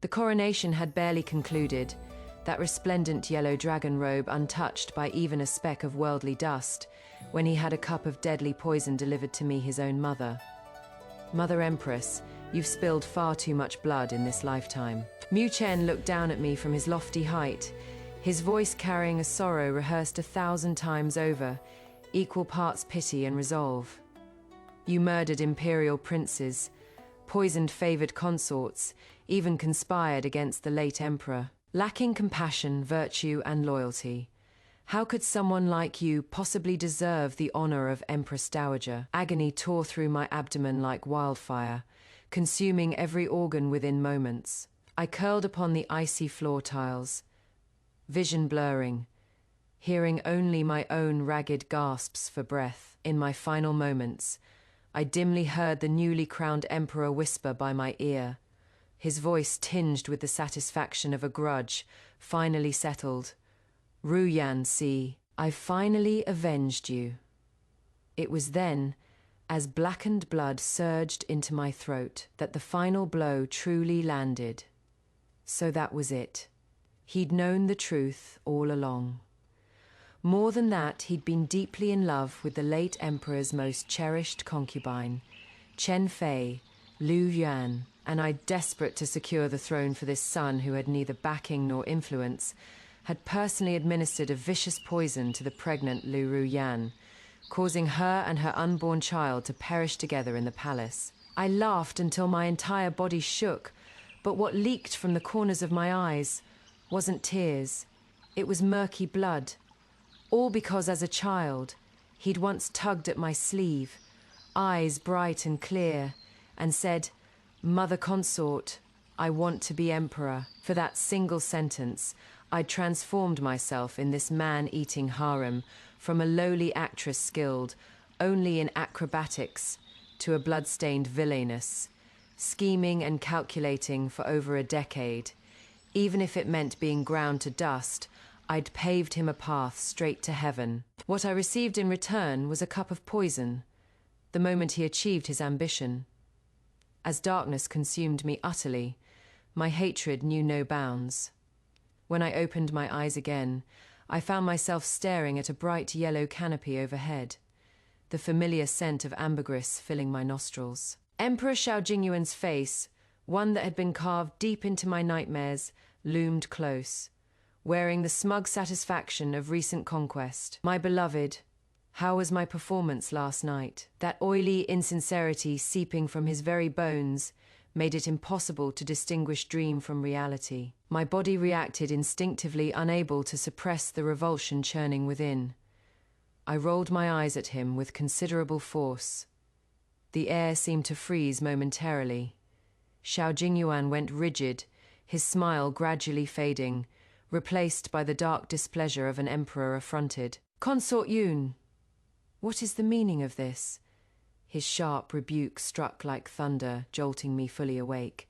The coronation had barely concluded, that resplendent yellow dragon robe untouched by even a speck of worldly dust, when he had a cup of deadly poison delivered to me, his own mother. Mother Empress, you've spilled far too much blood in this lifetime. Mu Chen looked down at me from his lofty height, his voice carrying a sorrow rehearsed 1,000 times over, equal parts pity and resolve. You murdered imperial princes, poisoned favored consorts, even conspired against the late emperor. Lacking compassion, virtue, and loyalty, how could someone like you possibly deserve the honor of Empress Dowager? Agony tore through my abdomen like wildfire, consuming every organ within moments. I curled upon the icy floor tiles, vision blurring, hearing only my own ragged gasps for breath. In my final moments, I dimly heard the newly crowned emperor whisper by my ear, his voice tinged with the satisfaction of a grudge, finally settled. Ru Yan, see, I've finally avenged you. It was then, as blackened blood surged into my throat, that the final blow truly landed. So that was it. He'd known the truth all along. More than that, he'd been deeply in love with the late emperor's most cherished concubine, Chen Fei, Lu Yuan, and I, desperate to secure the throne for this son who had neither backing nor influence, had personally administered a vicious poison to the pregnant Lu Ruyan, causing her and her unborn child to perish together in the palace. I laughed until my entire body shook, but what leaked from the corners of my eyes wasn't tears. It was murky blood. All because as a child, he'd once tugged at my sleeve, eyes bright and clear, and said, "Mother consort, I want to be emperor." For that single sentence, I'd transformed myself in this man-eating harem from a lowly actress skilled only in acrobatics to a blood-stained villainess, scheming and calculating for over a decade. Even if it meant being ground to dust, I'd paved him a path straight to heaven. What I received in return was a cup of poison, the moment he achieved his ambition. As darkness consumed me utterly, my hatred knew no bounds. When I opened my eyes again, I found myself staring at a bright yellow canopy overhead, the familiar scent of ambergris filling my nostrils. Emperor Xiao Jingyuan's face, one that had been carved deep into my nightmares, loomed close, wearing the smug satisfaction of recent conquest. My beloved, how was my performance last night? That oily insincerity seeping from his very bones made it impossible to distinguish dream from reality. My body reacted instinctively, unable to suppress the revulsion churning within. I rolled my eyes at him with considerable force. The air seemed to freeze momentarily. Xiao Jingyuan went rigid, his smile gradually fading, replaced by the dark displeasure of an emperor affronted. "Consort Yun, what is the meaning of this?" His sharp rebuke struck like thunder, jolting me fully awake.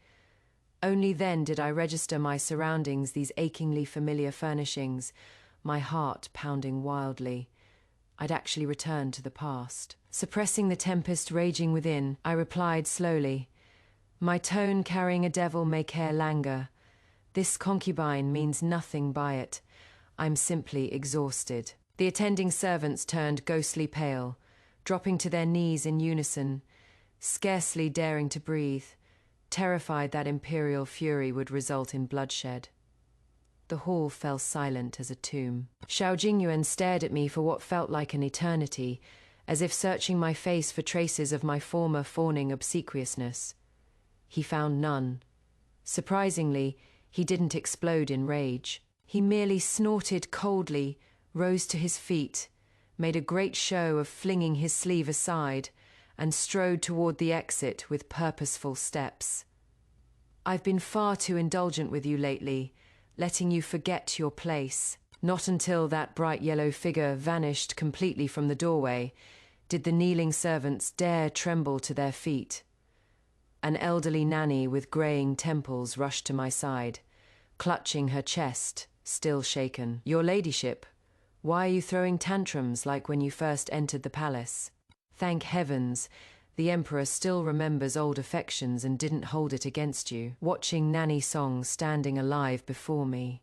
Only then did I register my surroundings, these achingly familiar furnishings, my heart pounding wildly. I'd actually returned to the past. Suppressing the tempest raging within, I replied slowly, my tone carrying a devil may care languor. "This concubine means nothing by it. I'm simply exhausted." The attending servants turned ghostly pale, dropping to their knees in unison, scarcely daring to breathe, terrified that imperial fury would result in bloodshed. The hall fell silent as a tomb. Xiao Jingyuan stared at me for what felt like an eternity, as if searching my face for traces of my former fawning obsequiousness. He found none. Surprisingly, he didn't explode in rage. He merely snorted coldly, rose to his feet, made a great show of flinging his sleeve aside, and strode toward the exit with purposeful steps. "I've been far too indulgent with you lately, letting you forget your place." Not until that bright yellow figure vanished completely from the doorway did the kneeling servants dare tremble to their feet. An elderly nanny with graying temples rushed to my side, clutching her chest, still shaken. "Your ladyship, why are you throwing tantrums like when you first entered the palace?" Thank heavens, The Emperor still remembers old affections and didn't hold it against you. Watching Nanny Song standing alive before me,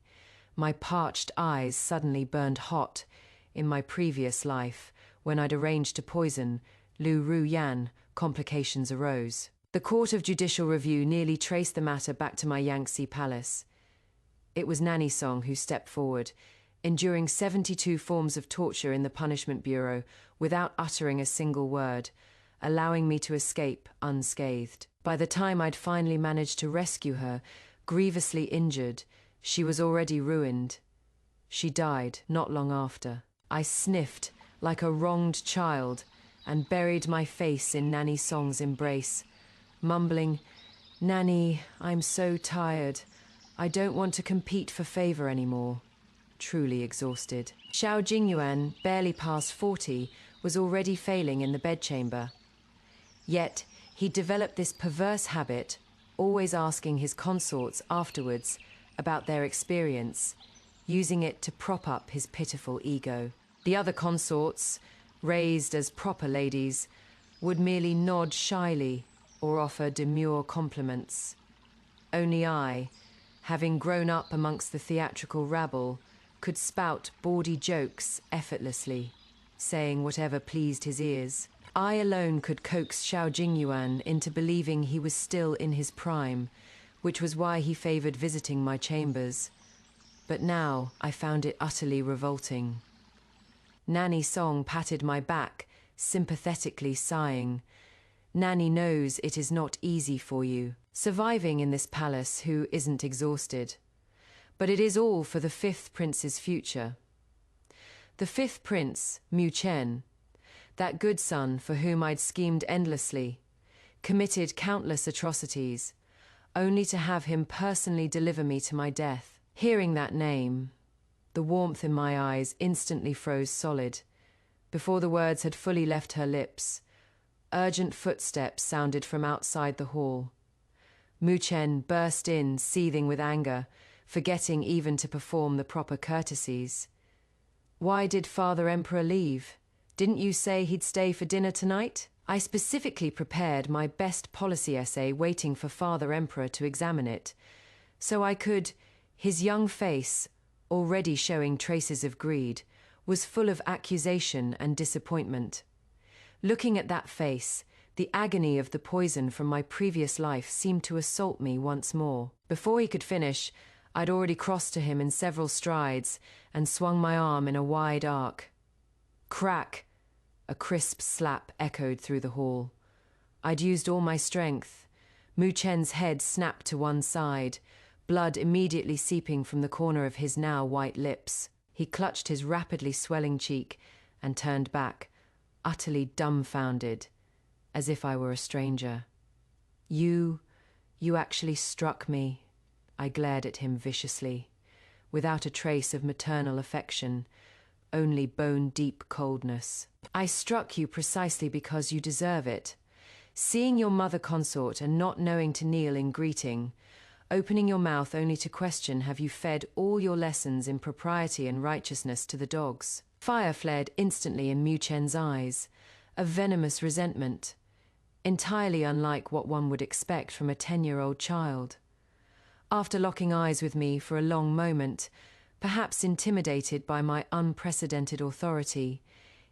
my parched eyes suddenly burned hot. In my previous life, when I'd arranged to poison Lu Ru Yan, complications arose. The Court of Judicial Review nearly traced the matter back to my Yangtze palace. It was Nanny Song who stepped forward, enduring 72 forms of torture in the Punishment Bureau without uttering a single word, allowing me to escape unscathed. By the time I'd finally managed to rescue her, grievously injured, she was already ruined. She died not long after. I sniffed like a wronged child and buried my face in Nanny Song's embrace, mumbling, "Nanny, I'm so tired. I don't want to compete for favor anymore." Truly exhausted. Xiao Jingyuan, barely past 40, was already failing in the bedchamber. Yet, he developed this perverse habit, always asking his consorts afterwards about their experience, using it to prop up his pitiful ego. The other consorts, raised as proper ladies, would merely nod shyly or offer demure compliments. Only I, having grown up amongst the theatrical rabble, could spout bawdy jokes effortlessly, saying whatever pleased his ears. I alone could coax Xiao Jingyuan into believing he was still in his prime, which was why he favored visiting my chambers. But now I found it utterly revolting. Nanny Song patted my back, sympathetically sighing. "Nanny knows it is not easy for you, surviving in this palace who isn't exhausted. But it is all for the fifth prince's future." The fifth prince, Mu Chen, that good son for whom I'd schemed endlessly, committed countless atrocities, only to have him personally deliver me to my death. Hearing that name, the warmth in my eyes instantly froze solid. Before the words had fully left her lips, urgent footsteps sounded from outside the hall. Mu Chen burst in, seething with anger, forgetting even to perform the proper courtesies. "Why did Father Emperor leave? Didn't you say he'd stay for dinner tonight?" I specifically prepared my best policy essay waiting for Father Emperor to examine it, so I could. His young face, already showing traces of greed, was full of accusation and disappointment. Looking at that face, the agony of the poison from my previous life seemed to assault me once more. Before he could finish, I'd already crossed to him in several strides and swung my arm in a wide arc. Crack! A crisp slap echoed through the hall. I'd used all my strength. Mu Chen's head snapped to one side, blood immediately seeping from the corner of his now white lips. He clutched his rapidly swelling cheek and turned back, utterly dumbfounded, as if I were a stranger. You actually struck me." I glared at him viciously, without a trace of maternal affection, only bone-deep coldness. "I struck you precisely because you deserve it. Seeing your mother consort and not knowing to kneel in greeting, opening your mouth only to question have you fed all your lessons in propriety and righteousness to the dogs." Fire flared instantly in Mu Chen's eyes, a venomous resentment, entirely unlike what one would expect from a 10-year-old child. After locking eyes with me for a long moment, perhaps intimidated by my unprecedented authority,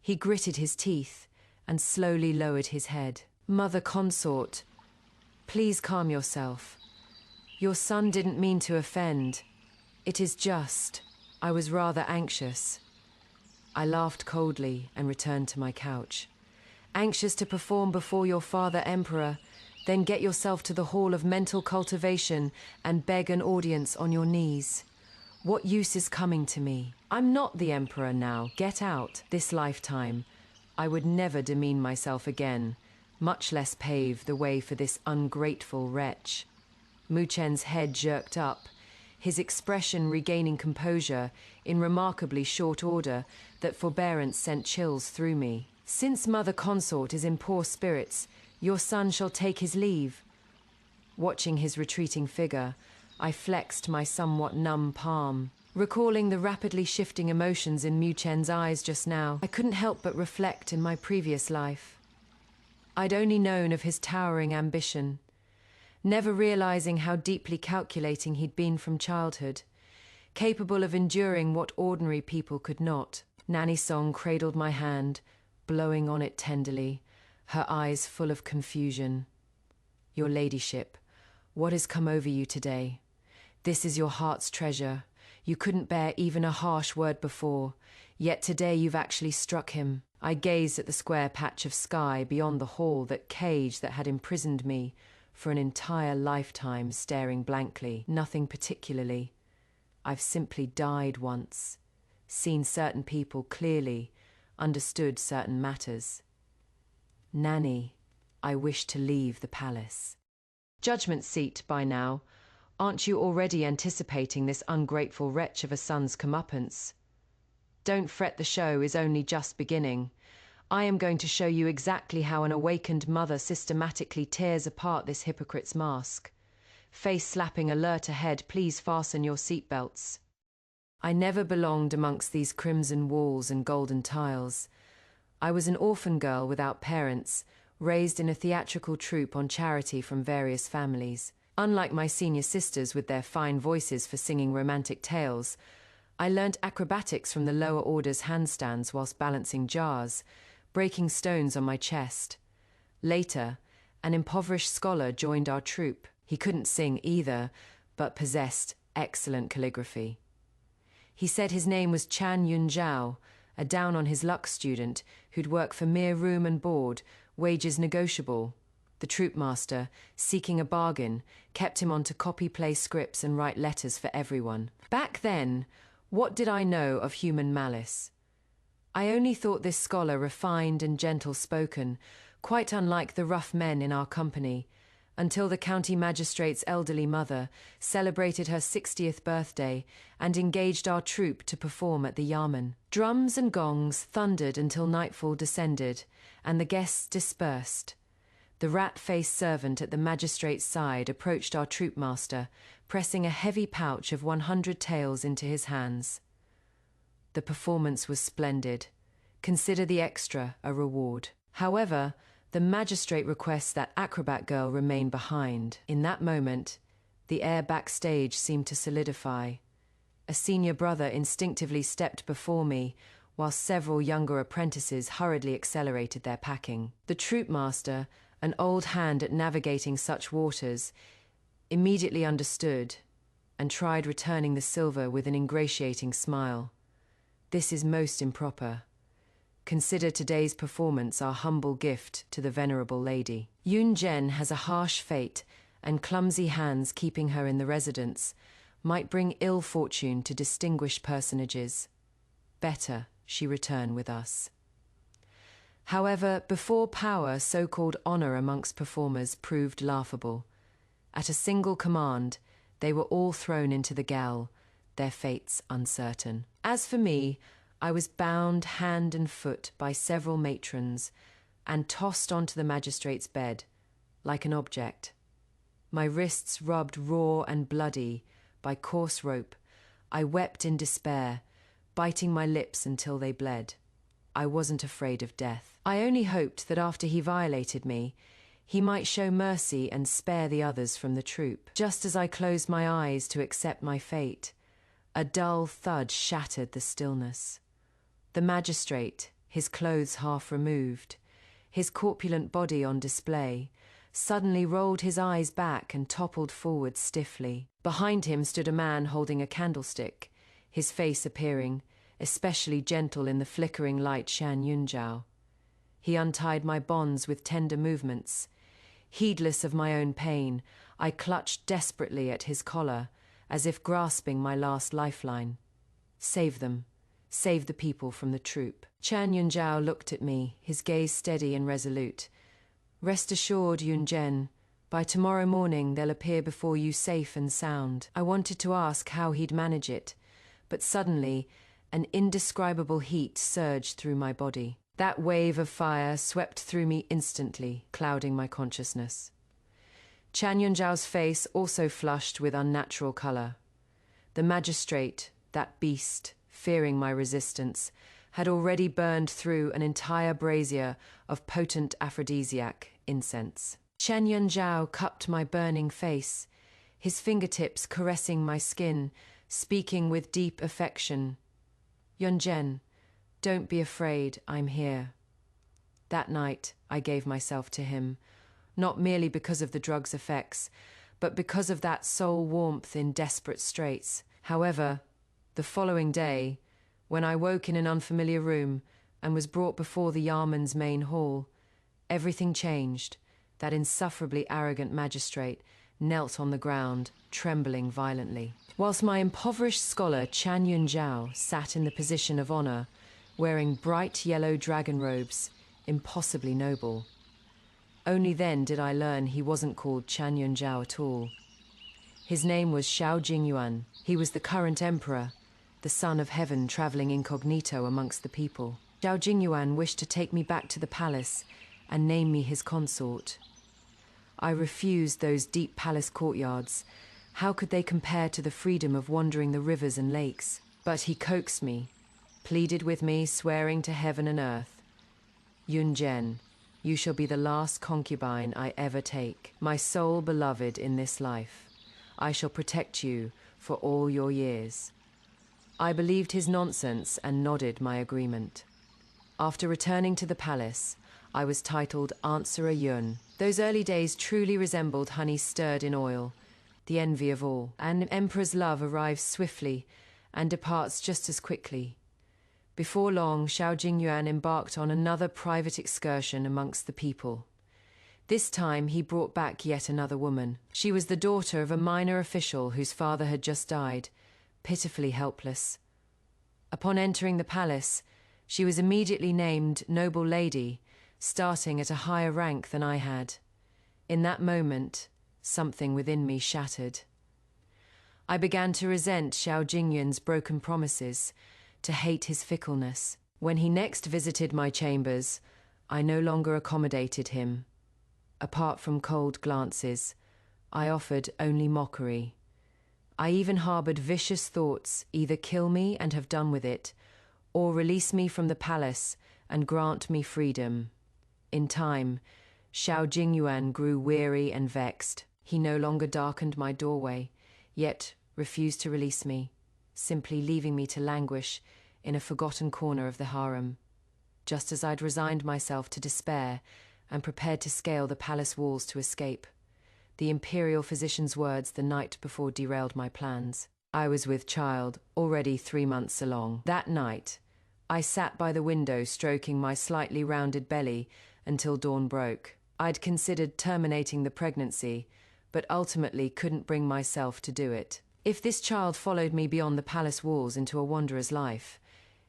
he gritted his teeth and slowly lowered his head. "Mother consort, please calm yourself. Your son didn't mean to offend. It is just, I was rather anxious." I laughed coldly and returned to my couch. "Anxious to perform before your father emperor, then get yourself to the hall of mental cultivation and beg an audience on your knees. What use is coming to me? I'm not the emperor now. Get out. This lifetime, I would never demean myself again, much less pave the way for this ungrateful wretch." Mu Chen's head jerked up, his expression regaining composure in remarkably short order that forbearance sent chills through me. "Since Mother Consort is in poor spirits, your son shall take his leave." Watching his retreating figure, I flexed my somewhat numb palm. Recalling the rapidly shifting emotions in Mu Chen's eyes just now, I couldn't help but reflect in my previous life. I'd only known of his towering ambition, never realizing how deeply calculating he'd been from childhood, capable of enduring what ordinary people could not. Nanny Song cradled my hand, blowing on it tenderly, her eyes full of confusion. Your ladyship, what has come over you today? This is your heart's treasure. You couldn't bear even a harsh word before, yet today you've actually struck him. I gazed at the square patch of sky beyond the hall, that cage that had imprisoned me for an entire lifetime, staring blankly. Nothing particularly. I've simply died once, seen certain people clearly, understood certain matters. Nanny, I wish to leave the palace. Judgment seat by now. Aren't you already anticipating this ungrateful wretch of a son's comeuppance? Don't fret, the show is only just beginning. I am going to show you exactly how an awakened mother systematically tears apart this hypocrite's mask. Face slapping alert ahead, please fasten your seatbelts. I never belonged amongst these crimson walls and golden tiles. I was an orphan girl without parents, raised in a theatrical troupe on charity from various families. Unlike my senior sisters with their fine voices for singing romantic tales, I learnt acrobatics from the lower orders handstands whilst balancing jars, breaking stones on my chest. Later, an impoverished scholar joined our troupe. He couldn't sing either, but possessed excellent calligraphy. He said his name was Chan Yun Zhao, a down-on-his-luck student who'd work for mere room and board, wages negotiable. The troupe master, seeking a bargain, kept him on to copy-play scripts and write letters for everyone. Back then, what did I know of human malice? I only thought this scholar refined and gentle-spoken, quite unlike the rough men in our company, until the county magistrate's elderly mother celebrated her 60th birthday and engaged our troupe to perform at the Yamen. Drums and gongs thundered until nightfall descended, and the guests dispersed. The rat-faced servant at the magistrate's side approached our troupe master, pressing a heavy pouch of 100 taels into his hands. The performance was splendid. Consider the extra a reward. However, the magistrate requests that acrobat girl remain behind. In that moment, the air backstage seemed to solidify. A senior brother instinctively stepped before me, while several younger apprentices hurriedly accelerated their packing. The troupe master, an old hand at navigating such waters, immediately understood and tried returning the silver with an ingratiating smile. This is most improper. Consider today's performance our humble gift to the venerable lady. Yun Zhen has a harsh fate, and clumsy hands keeping her in the residence might bring ill fortune to distinguished personages. Better she return with us. However, before power, so-called honor amongst performers proved laughable. At a single command, they were all thrown into the gall, their fates uncertain. As for me, I was bound hand and foot by several matrons and tossed onto the magistrate's bed, like an object. My wrists rubbed raw and bloody by coarse rope. I wept in despair, biting my lips until they bled. I wasn't afraid of death. I only hoped that after he violated me, he might show mercy and spare the others from the troupe. Just as I closed my eyes to accept my fate, a dull thud shattered the stillness. The magistrate, his clothes half removed, his corpulent body on display, suddenly rolled his eyes back and toppled forward stiffly. Behind him stood a man holding a candlestick, his face appearing, especially gentle in the flickering light, Shan Yunjiao. He untied my bonds with tender movements. Heedless of my own pain, I clutched desperately at his collar, as if grasping my last lifeline. Save them. Save the people from the troupe. Chan Yunjiao looked at me, his gaze steady and resolute. Rest assured, Yun Zhen, by tomorrow morning they'll appear before you safe and sound. I wanted to ask how he'd manage it, but suddenly an indescribable heat surged through my body. That wave of fire swept through me instantly, clouding my consciousness. Chan Yunjiao's face also flushed with unnatural color. The magistrate, that beast, fearing my resistance, had already burned through an entire brazier of potent aphrodisiac incense. Chen Yunzhao cupped my burning face, his fingertips caressing my skin, speaking with deep affection. "Yunzhen, don't be afraid, I'm here." That night, I gave myself to him, not merely because of the drug's effects, but because of that soul warmth in desperate straits. However, the following day, when I woke in an unfamiliar room and was brought before the Yarman's main hall, everything changed. That insufferably arrogant magistrate knelt on the ground, trembling violently, whilst my impoverished scholar Chan Yunzhao sat in the position of honor, wearing bright yellow dragon robes, impossibly noble. Only then did I learn he wasn't called Chan Yunzhao at all. His name was Xiao Jingyuan. He was the current emperor, the son of heaven traveling incognito amongst the people. Xiao Jingyuan wished to take me back to the palace and name me his consort. I refused those deep palace courtyards. How could they compare to the freedom of wandering the rivers and lakes? But he coaxed me, pleaded with me, swearing to heaven and earth. "Yunzhen, you shall be the last concubine I ever take, my sole beloved in this life. I shall protect you for all your years." I believed his nonsense and nodded my agreement. After returning to the palace, I was titled Answerer Yun. Those early days truly resembled honey stirred in oil, the envy of all. An emperor's love arrives swiftly and departs just as quickly. Before long, Xiao Jingyuan embarked on another private excursion amongst the people. This time he brought back yet another woman. She was the daughter of a minor official whose father had just died, pitifully helpless. Upon entering the palace, she was immediately named Noble Lady, starting at a higher rank than I had. In that moment, something within me shattered. I began to resent Xiao Jingyuan's broken promises, to hate his fickleness. When he next visited my chambers, I no longer accommodated him. Apart from cold glances, I offered only mockery. I even harbored vicious thoughts, either kill me and have done with it, or release me from the palace and grant me freedom. In time, Xiao Jingyuan grew weary and vexed. He no longer darkened my doorway, yet refused to release me, simply leaving me to languish in a forgotten corner of the harem. Just as I'd resigned myself to despair and prepared to scale the palace walls to escape, the imperial physician's words the night before derailed my plans. I was with child, already 3 months along. That night, I sat by the window stroking my slightly rounded belly until dawn broke. I'd considered terminating the pregnancy, but ultimately couldn't bring myself to do it. If this child followed me beyond the palace walls into a wanderer's life,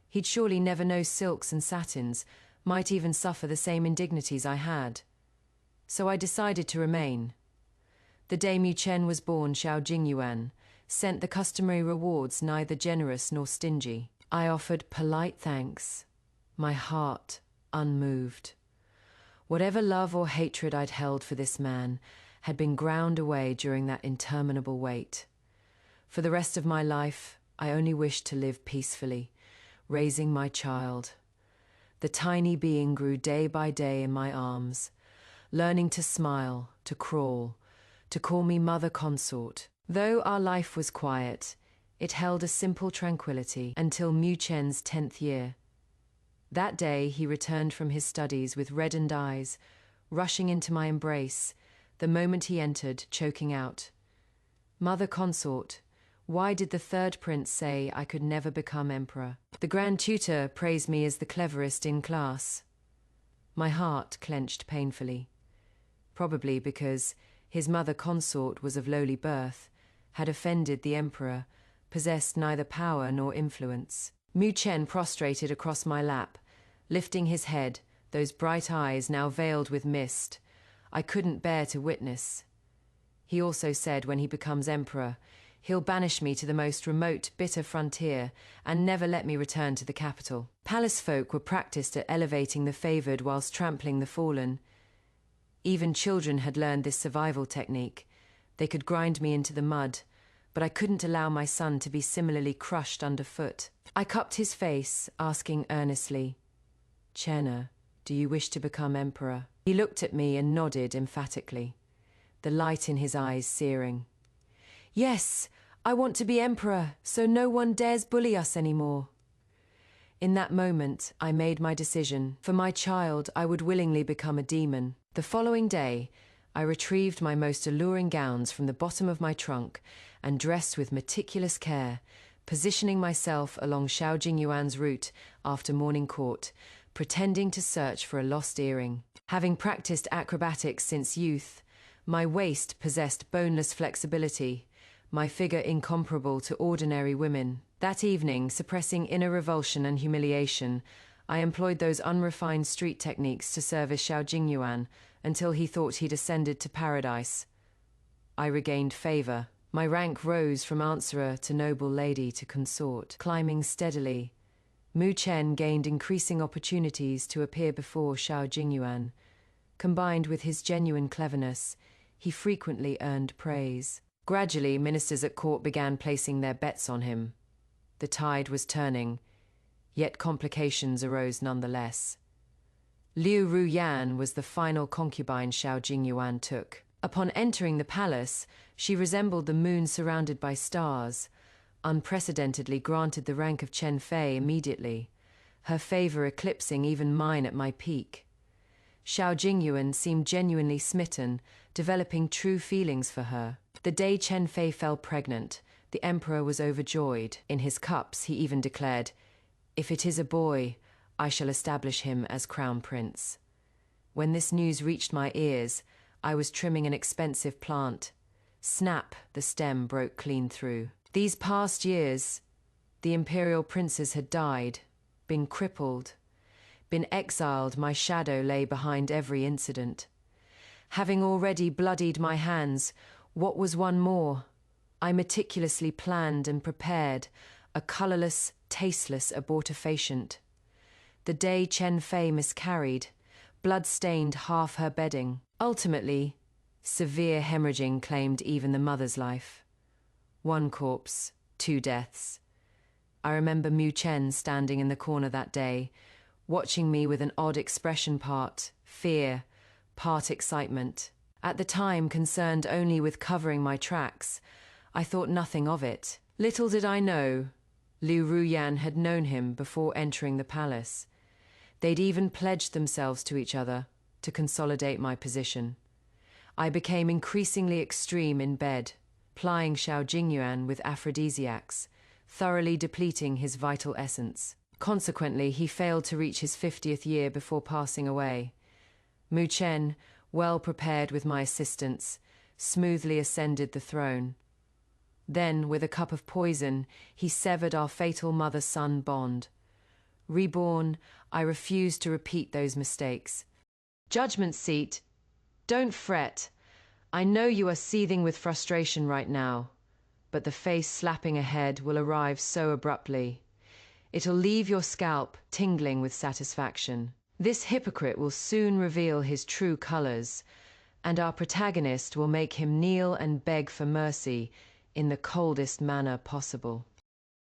he'd surely never know silks and satins, might even suffer the same indignities I had. So I decided to remain. The day Mu Chen was born, Xiao Jingyuan sent the customary rewards, neither generous nor stingy. I offered polite thanks, my heart unmoved. Whatever love or hatred I'd held for this man had been ground away during that interminable wait. For the rest of my life, I only wished to live peacefully, raising my child. The tiny being grew day by day in my arms, learning to smile, to crawl, to call me mother consort. Though our life was quiet, it held a simple tranquility until Mu Chen's 10th year. That day he returned from his studies with reddened eyes, rushing into my embrace, the moment he entered, choking out, "Mother consort, why did the third prince say I could never become emperor?" The grand tutor praised me as the cleverest in class. My heart clenched painfully, probably because his mother consort was of lowly birth, had offended the emperor, possessed neither power nor influence. Mu Chen prostrated across my lap, lifting his head, those bright eyes now veiled with mist. I couldn't bear to witness. He also said when he becomes emperor, he'll banish me to the most remote, bitter frontier and never let me return to the capital. Palace folk were practiced at elevating the favored whilst trampling the fallen. Even children had learned this survival technique. They could grind me into the mud, but I couldn't allow my son to be similarly crushed underfoot. I cupped his face, asking earnestly, "Chenna, do you wish to become emperor?" He looked at me and nodded emphatically, the light in his eyes searing. "Yes, I want to be emperor, so no one dares bully us anymore." In that moment, I made my decision. For my child, I would willingly become a demon. The following day, I retrieved my most alluring gowns from the bottom of my trunk and dressed with meticulous care, positioning myself along Xiao Jingyuan's route after morning court, pretending to search for a lost earring. Having practiced acrobatics since youth, my waist possessed boneless flexibility, my figure incomparable to ordinary women. That evening, suppressing inner revulsion and humiliation, I employed those unrefined street techniques to service Xiao Jingyuan until he thought he'd ascended to paradise. I regained favor. My rank rose from answerer to noble lady to consort. Climbing steadily, Mu Chen gained increasing opportunities to appear before Xiao Jingyuan. Combined with his genuine cleverness, he frequently earned praise. Gradually, ministers at court began placing their bets on him. The tide was turning, yet complications arose nonetheless. Liu Ruyan was the final concubine Xiao Jingyuan took. Upon entering the palace, she resembled the moon surrounded by stars, unprecedentedly granted the rank of Chen Fei immediately, her favor eclipsing even mine at my peak. Xiao Jingyuan seemed genuinely smitten, developing true feelings for her. The day Chen Fei fell pregnant, the emperor was overjoyed. In his cups, he even declared, "If it is a boy, I shall establish him as crown prince." When this news reached my ears, I was trimming an expensive plant. Snap, the stem broke clean through. These past years, the imperial princes had died, been crippled, been exiled. My shadow lay behind every incident. Having already bloodied my hands, what was one more? I meticulously planned and prepared a colorless, tasteless abortifacient. The day Chen Fei miscarried, blood stained half her bedding. Ultimately, severe hemorrhaging claimed even the mother's life. One corpse, two deaths. I remember Mu Chen standing in the corner that day, watching me with an odd expression, part fear, part excitement. At the time, concerned only with covering my tracks, I thought nothing of it. Little did I know, Liu Ruyan had known him before entering the palace. They'd even pledged themselves to each other to consolidate my position. I became increasingly extreme in bed, plying Xiao Jingyuan with aphrodisiacs, thoroughly depleting his vital essence. Consequently, he failed to reach his 50th year before passing away. Mu Chen, well prepared with my assistance, smoothly ascended the throne. Then, with a cup of poison, he severed our fatal mother-son bond. Reborn, I refused to repeat those mistakes. Judgment seat, don't fret. I know you are seething with frustration right now, but the face slapping ahead will arrive so abruptly. It'll leave your scalp tingling with satisfaction. This hypocrite will soon reveal his true colors, and our protagonist will make him kneel and beg for mercy in the coldest manner possible.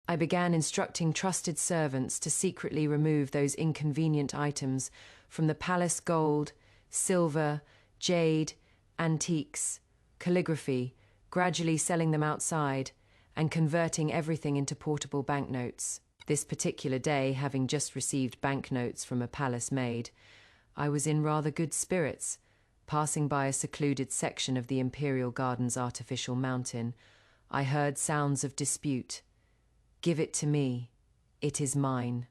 I began instructing trusted servants to secretly remove those inconvenient items from the palace: gold, silver, jade, antiques, calligraphy, gradually selling them outside and converting everything into portable banknotes. This particular day, having just received banknotes from a palace maid, I was in rather good spirits. Passing by a secluded section of the Imperial Garden's artificial mountain, I heard sounds of dispute. "Give it to me. It is mine."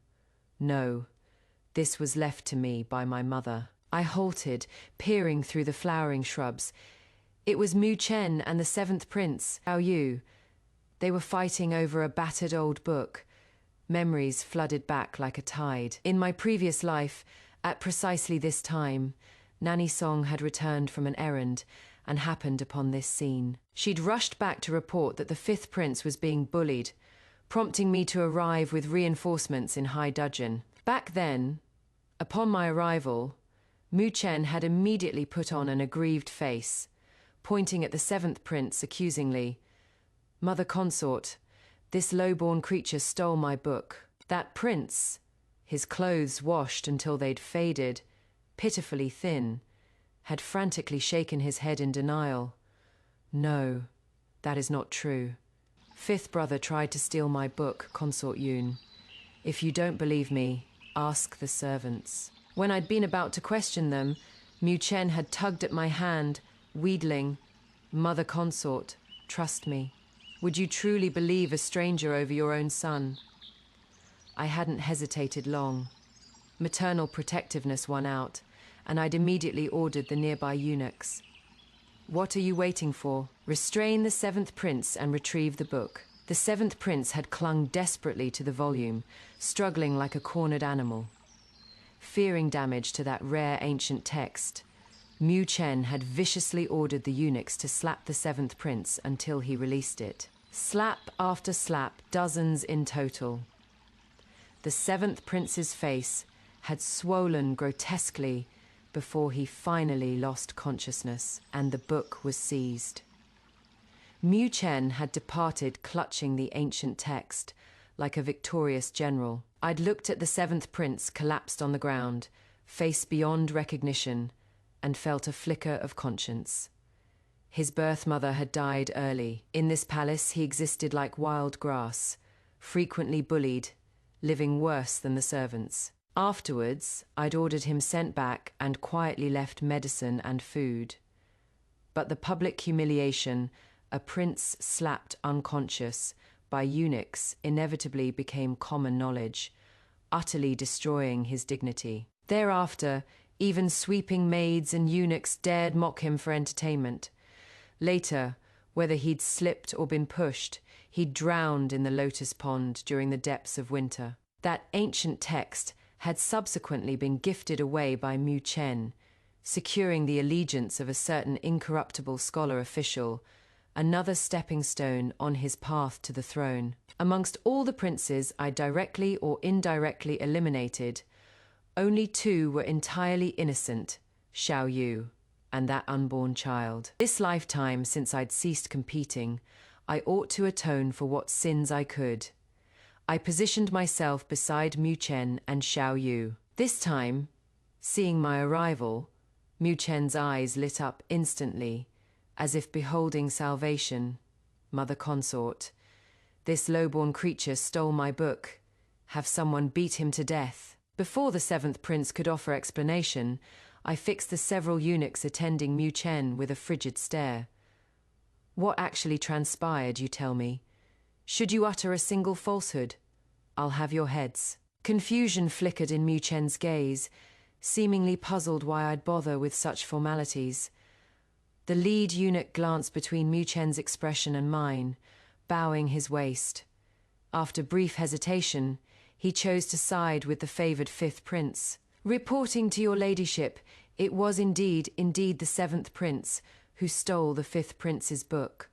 No, this was left to me by my mother. I halted, peering through the flowering shrubs. It was Mu Chen and the seventh prince, Xiao Yu. They were fighting over a battered old book. Memories flooded back like a tide. In my previous life, at precisely this time, Nanny Song had returned from an errand and happened upon this scene. She'd rushed back to report that the fifth prince was being bullied, prompting me to arrive with reinforcements in high dudgeon. Back then, upon my arrival, Mu Chen had immediately put on an aggrieved face, pointing at the seventh prince accusingly. Mother consort, this low-born creature stole my book. That prince, his clothes washed until they'd faded, pitifully thin, had frantically shaken his head in denial. No, that is not true. Fifth brother tried to steal my book, Consort Yoon. If you don't believe me, ask the servants. When I'd been about to question them, Mu Chen had tugged at my hand, wheedling, Mother consort, trust me. Would you truly believe a stranger over your own son? I hadn't hesitated long. Maternal protectiveness won out, and I'd immediately ordered the nearby eunuchs. What are you waiting for? Restrain the seventh prince and retrieve the book. The seventh prince had clung desperately to the volume, struggling like a cornered animal. Fearing damage to that rare ancient text, Mu Chen had viciously ordered the eunuchs to slap the seventh prince until he released it. Slap after slap, dozens in total. The seventh prince's face had swollen grotesquely before he finally lost consciousness, and the book was seized. Mu Chen had departed clutching the ancient text, like a victorious general. I'd looked at the seventh prince collapsed on the ground, face beyond recognition, and felt a flicker of conscience. His birth mother had died early. In this palace he existed like wild grass, frequently bullied, living worse than the servants. Afterwards, I'd ordered him sent back and quietly left medicine and food. But the public humiliation, a prince slapped unconscious by eunuchs, inevitably became common knowledge, utterly destroying his dignity. Thereafter, even sweeping maids and eunuchs dared mock him for entertainment. Later, whether he'd slipped or been pushed, he'd drowned in the lotus pond during the depths of winter. That ancient text had subsequently been gifted away by Mu Chen, securing the allegiance of a certain incorruptible scholar official, another stepping stone on his path to the throne. Amongst all the princes I directly or indirectly eliminated, only two were entirely innocent, Xiao Yu and that unborn child. This lifetime, since I'd ceased competing, I ought to atone for what sins I could. I positioned myself beside Mu Chen and Xiao Yu. This time, seeing my arrival, Mu Chen's eyes lit up instantly, as if beholding salvation. Mother consort, this low-born creature stole my book. Have someone beat him to death. Before the seventh prince could offer explanation, I fixed the several eunuchs attending Mu Chen with a frigid stare. What actually transpired, you tell me? Should you utter a single falsehood, I'll have your heads. Confusion flickered in Mu Chen's gaze, seemingly puzzled why I'd bother with such formalities. The lead eunuch glanced between Mu Chen's expression and mine, bowing his waist. After brief hesitation, he chose to side with the favoured fifth prince. Reporting to your ladyship, it was indeed the seventh prince who stole the fifth prince's book.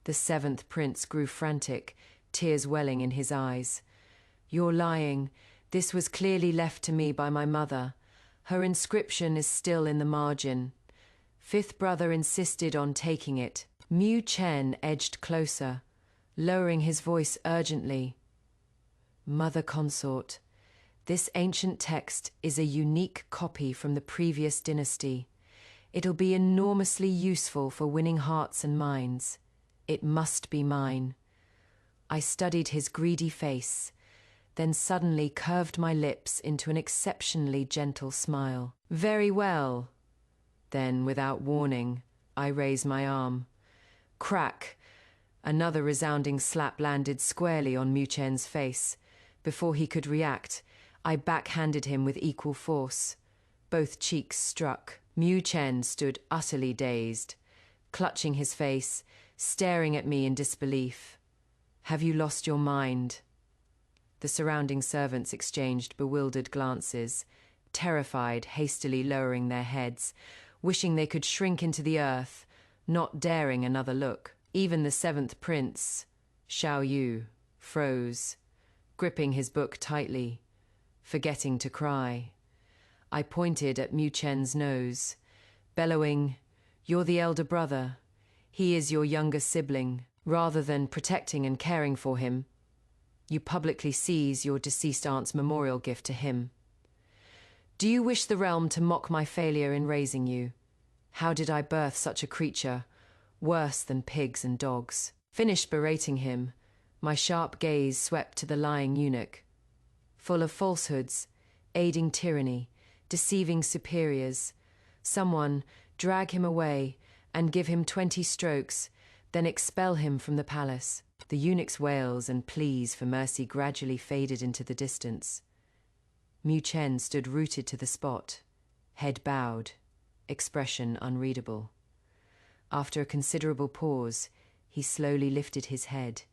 The seventh prince grew frantic, tears welling in his eyes. You're lying. This was clearly left to me by my mother. Her inscription is still in the margin. Fifth brother insisted on taking it. Mu Chen edged closer, lowering his voice urgently. Mother consort, this ancient text is a unique copy from the previous dynasty. It'll be enormously useful for winning hearts and minds. It must be mine. I studied his greedy face, then suddenly curved my lips into an exceptionally gentle smile. Very well. Then, without warning, I raised my arm. Crack! Another resounding slap landed squarely on Mu Chen's face. Before he could react, I backhanded him with equal force. Both cheeks struck. Mu Chen stood utterly dazed, clutching his face, staring at me in disbelief. Have you lost your mind? The surrounding servants exchanged bewildered glances, terrified, hastily lowering their heads, wishing they could shrink into the earth, not daring another look. Even the seventh prince, Xiao Yu, froze, gripping his book tightly, forgetting to cry. I pointed at Mu Chen's nose, bellowing, You're the elder brother. He is your younger sibling. Rather than protecting and caring for him, you publicly seize your deceased aunt's memorial gift to him. Do you wish the realm to mock my failure in raising you? How did I birth such a creature, worse than pigs and dogs? Finished berating him, my sharp gaze swept to the lying eunuch. Full of falsehoods, aiding tyranny, deceiving superiors, someone drag him away and give him 20 strokes, then expel him from the palace. The eunuch's wails and pleas for mercy gradually faded into the distance. Mu Chen stood rooted to the spot, head bowed, expression unreadable. After a considerable pause, he slowly lifted his head,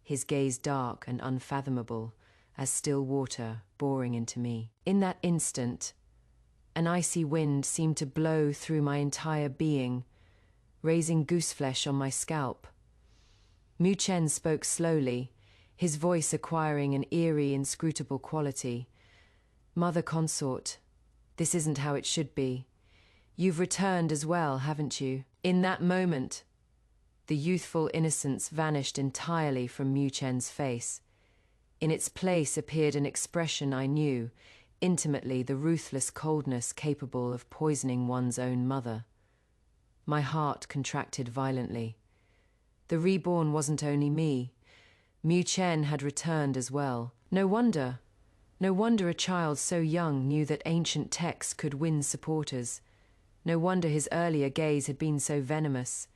his gaze dark and unfathomable, as still water boring into me. In that instant, an icy wind seemed to blow through my entire being, raising gooseflesh on my scalp. Mu Chen spoke slowly, his voice acquiring an eerie, inscrutable quality. Mother consort, this isn't how it should be. You've returned as well, haven't you? In that moment, the youthful innocence vanished entirely from Mu Chen's face. In its place appeared an expression I knew, intimately, the ruthless coldness capable of poisoning one's own mother. My heart contracted violently. The reborn wasn't only me. Mu Chen had returned as well. No wonder a child so young knew that ancient texts could win supporters. No wonder his earlier gaze had been so venomous.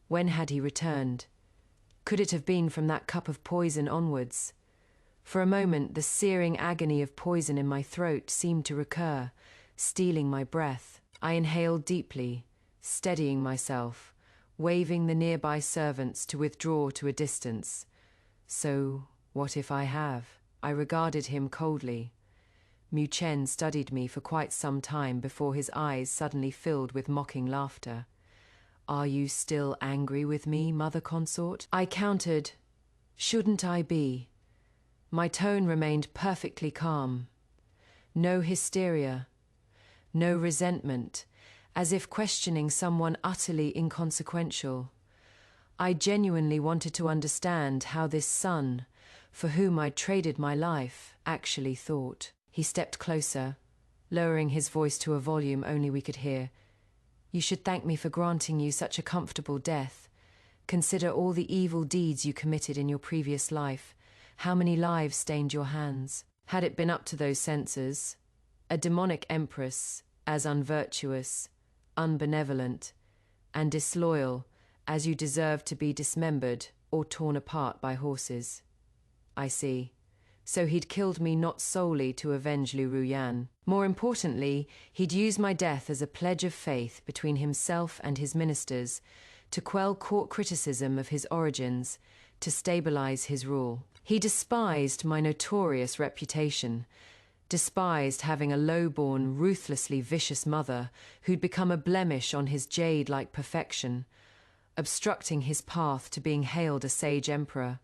When had he returned? Could it have been from that cup of poison onwards? For a moment, the searing agony of poison in my throat seemed to recur, stealing my breath. I inhaled deeply, steadying myself, waving the nearby servants to withdraw to a distance. So, what if I have? I regarded him coldly. Mu Chen studied me for quite some time before his eyes suddenly filled with mocking laughter. Are you still angry with me, mother consort? I countered, shouldn't I be? My tone remained perfectly calm. No hysteria, no resentment, as if questioning someone utterly inconsequential. I genuinely wanted to understand how this son, for whom I'd traded my life, actually thought. He stepped closer, lowering his voice to a volume only we could hear. You should thank me for granting you such a comfortable death. Consider all the evil deeds you committed in your previous life. How many lives stained your hands? Had it been up to those censors, a demonic empress, as unvirtuous, unbenevolent, and disloyal as you deserve to be dismembered or torn apart by horses. I see. So he'd killed me not solely to avenge Liu Ruyan. More importantly, he'd used my death as a pledge of faith between himself and his ministers, to quell court criticism of his origins, to stabilize his rule. He despised my notorious reputation, despised having a low-born, ruthlessly vicious mother who'd become a blemish on his jade-like perfection, obstructing his path to being hailed a sage emperor.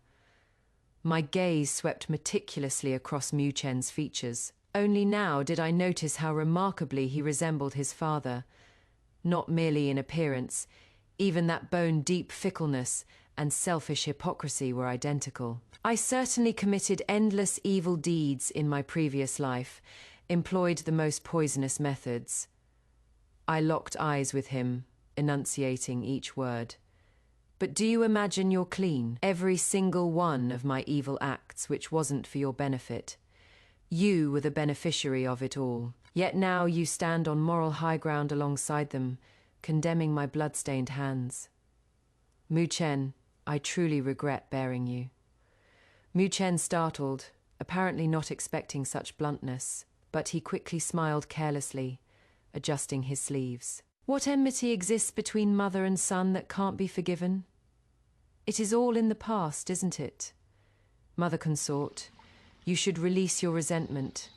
My gaze swept meticulously across Mu Chen's features. Only now did I notice how remarkably he resembled his father, not merely in appearance. Even that bone-deep fickleness and selfish hypocrisy were identical. I certainly committed endless evil deeds in my previous life, employed the most poisonous methods. I locked eyes with him, enunciating each word. But do you imagine you're clean? Every single one of my evil acts which wasn't for your benefit. You were the beneficiary of it all. Yet now you stand on moral high ground alongside them, condemning my blood-stained hands. Mu Chen, I truly regret bearing you. Mu Chen startled, apparently not expecting such bluntness, but he quickly smiled carelessly, adjusting his sleeves. What enmity exists between mother and son that can't be forgiven? It is all in the past, isn't it? Mother consort, you should release your resentment.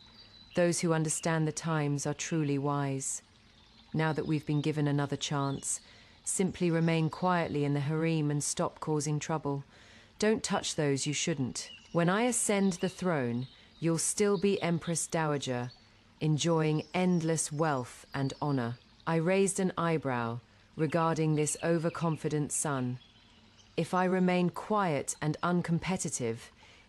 Those who understand the times are truly wise. Now that we've been given another chance, simply remain quietly in the harem and stop causing trouble. Don't touch those you shouldn't. When I ascend the throne, you'll still be Empress Dowager, enjoying endless wealth and honor. I raised an eyebrow regarding this overconfident son. If I remain quiet and uncompetitive,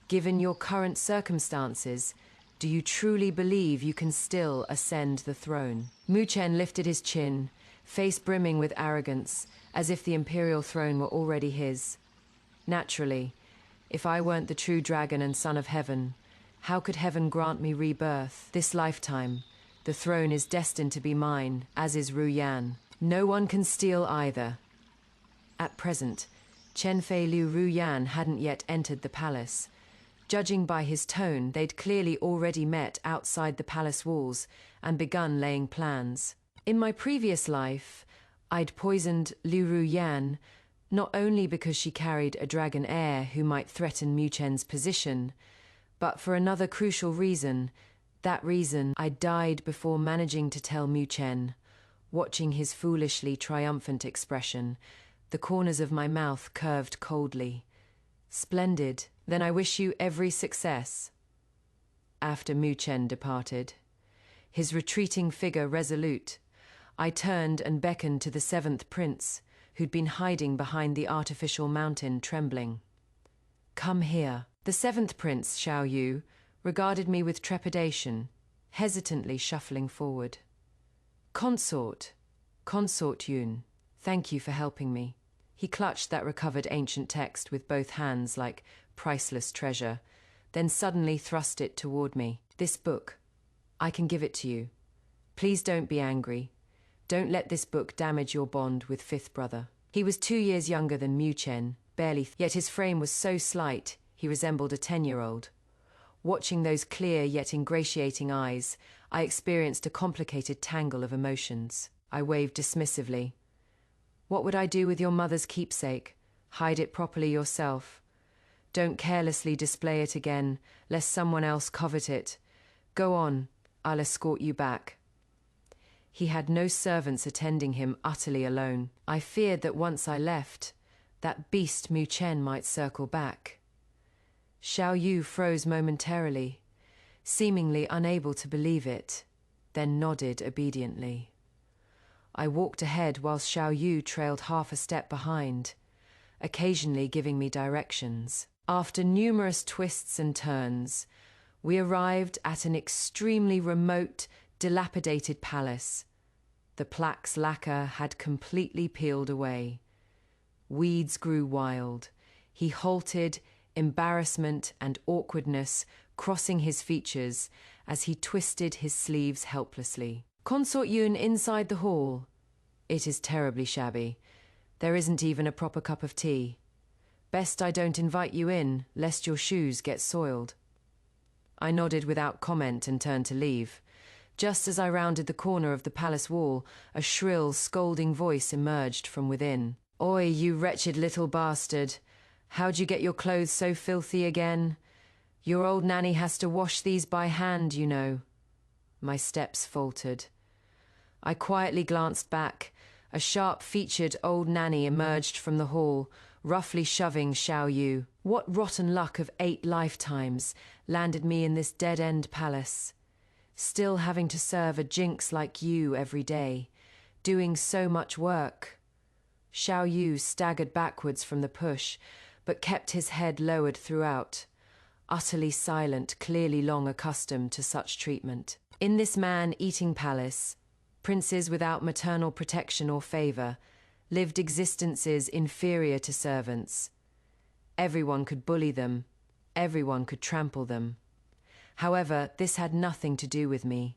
given your current circumstances, do you truly believe you can still ascend the throne? Mu Chen lifted his chin, face brimming with arrogance, as if the imperial throne were already his. Naturally, if I weren't the true dragon and son of heaven, how could heaven grant me rebirth? This lifetime, the throne is destined to be mine, as is Ru Yan. No one can steal either. At present, Chen Fei Liu Ru Yan hadn't yet entered the palace. Judging by his tone, they'd clearly already met outside the palace walls and begun laying plans. In my previous life, I'd poisoned Liu Ru Yan, not only because she carried a dragon heir who might threaten Mu Chen's position, but for another crucial reason. That reason, I died before managing to tell Mu Chen. Watching his foolishly triumphant expression, the corners of my mouth curved coldly. Splendid. Then I wish you every success. After Mu Chen departed, his retreating figure resolute, I turned and beckoned to the seventh prince, who'd been hiding behind the artificial mountain, trembling. Come here. The seventh prince, Xiao Yu, regarded me with trepidation, hesitantly shuffling forward. Consort Yun, thank you for helping me. He clutched that recovered ancient text with both hands like priceless treasure, then suddenly thrust it toward me. This book, I can give it to you. Please don't be angry. Don't let this book damage your bond with fifth brother. He was 2 years younger than Mu Chen, barely, yet his frame was so slight, he resembled a 10-year-old. Watching those clear yet ingratiating eyes, I experienced a complicated tangle of emotions. I waved dismissively. What would I do with your mother's keepsake? Hide it properly yourself. Don't carelessly display it again, lest someone else covet it. Go on, I'll escort you back. He had no servants attending him, utterly alone. I feared that once I left, that beast Mu Chen might circle back. Xiao Yu froze momentarily, seemingly unable to believe it, then nodded obediently. I walked ahead whilst Xiao Yu trailed half a step behind, occasionally giving me directions. After numerous twists and turns, we arrived at an extremely remote, dilapidated palace. The plaque's lacquer had completely peeled away. Weeds grew wild. He halted, embarrassment and awkwardness crossing his features as he twisted his sleeves helplessly. Consort Yun inside the hall. It is terribly shabby. There isn't even a proper cup of tea. Best I don't invite you in, lest your shoes get soiled. I nodded without comment and turned to leave. Just as I rounded the corner of the palace wall, a shrill, scolding voice emerged from within. Oi, you wretched little bastard. How'd you get your clothes so filthy again? Your old nanny has to wash these by hand, you know. My steps faltered. I quietly glanced back. A sharp-featured old nanny emerged from the hall, roughly shoving Xiao Yu. What rotten luck of 8 lifetimes landed me in this dead-end palace. Still having to serve a jinx like you every day, doing so much work. Xiao Yu staggered backwards from the push, but kept his head lowered throughout, utterly silent, clearly long accustomed to such treatment. In this man-eating palace, princes without maternal protection or favor lived existences inferior to servants. Everyone could bully them, everyone could trample them. However, this had nothing to do with me.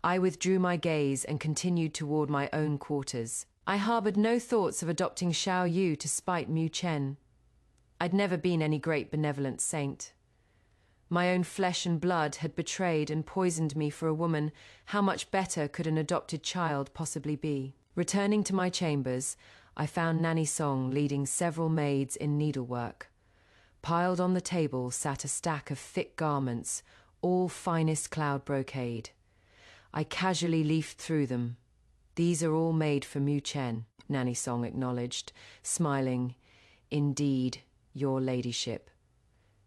I withdrew my gaze and continued toward my own quarters. I harbored no thoughts of adopting Xiao Yu to spite Mu Chen. I'd never been any great benevolent saint. My own flesh and blood had betrayed and poisoned me for a woman. How much better could an adopted child possibly be? Returning to my chambers, I found Nanny Song leading several maids in needlework. Piled on the table sat a stack of thick garments, all finest cloud brocade. I casually leafed through them. These are all made for Mu Chen, Nanny Song acknowledged, smiling. Indeed, your ladyship.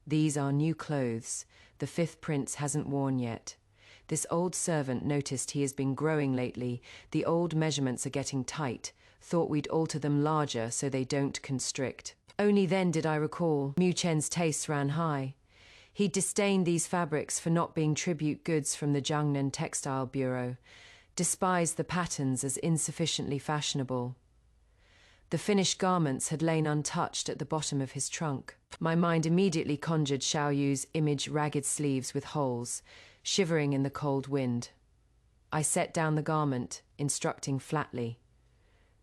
These are new clothes, the fifth prince hasn't worn yet. This old servant noticed he has been growing lately. The old measurements are getting tight. Thought we'd alter them larger so they don't constrict. Only then did I recall Mu Chen's tastes ran high. He disdained these fabrics for not being tribute goods from the Jiangnan Textile Bureau, despised the patterns as insufficiently fashionable. The finished garments had lain untouched at the bottom of his trunk. My mind immediately conjured Xiao Yu's image, ragged sleeves with holes, shivering in the cold wind. I set down the garment, instructing flatly.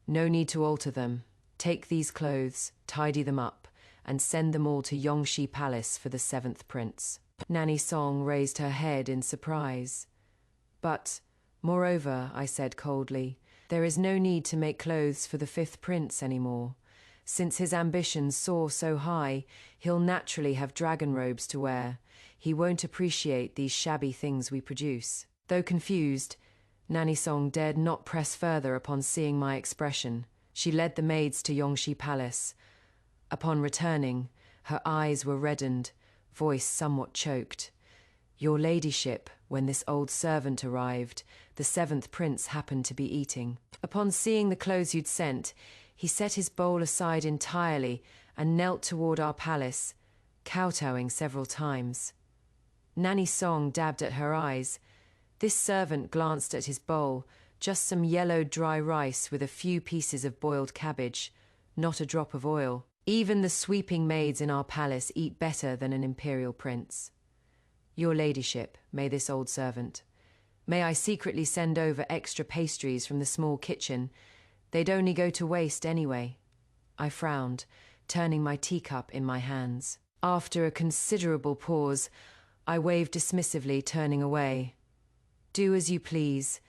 No need to alter them. Take these clothes, tidy them up, and send them all to Yongxi Palace for the 7th prince. Nanny Song raised her head in surprise. But, moreover, I said coldly, there is no need to make clothes for the 5th prince anymore. Since his ambitions soar so high, he'll naturally have dragon robes to wear. He won't appreciate these shabby things we produce. Though confused, Nanny Song dared not press further upon seeing my expression. She led the maids to Yongxi Palace. Upon returning, her eyes were reddened, voice somewhat choked. Your ladyship, when this old servant arrived, the 7th prince happened to be eating. Upon seeing the clothes you'd sent, he set his bowl aside entirely and knelt toward our palace, kowtowing several times. Nanny Song dabbed at her eyes. This servant glanced at his bowl, just some yellow dry rice with a few pieces of boiled cabbage, not a drop of oil. Even the sweeping maids in our palace eat better than an imperial prince. Your ladyship, may this old servant. May I secretly send over extra pastries from the small kitchen? They'd only go to waste anyway. I frowned, turning my teacup in my hands. After a considerable pause, I waved dismissively, turning away. Do as you please.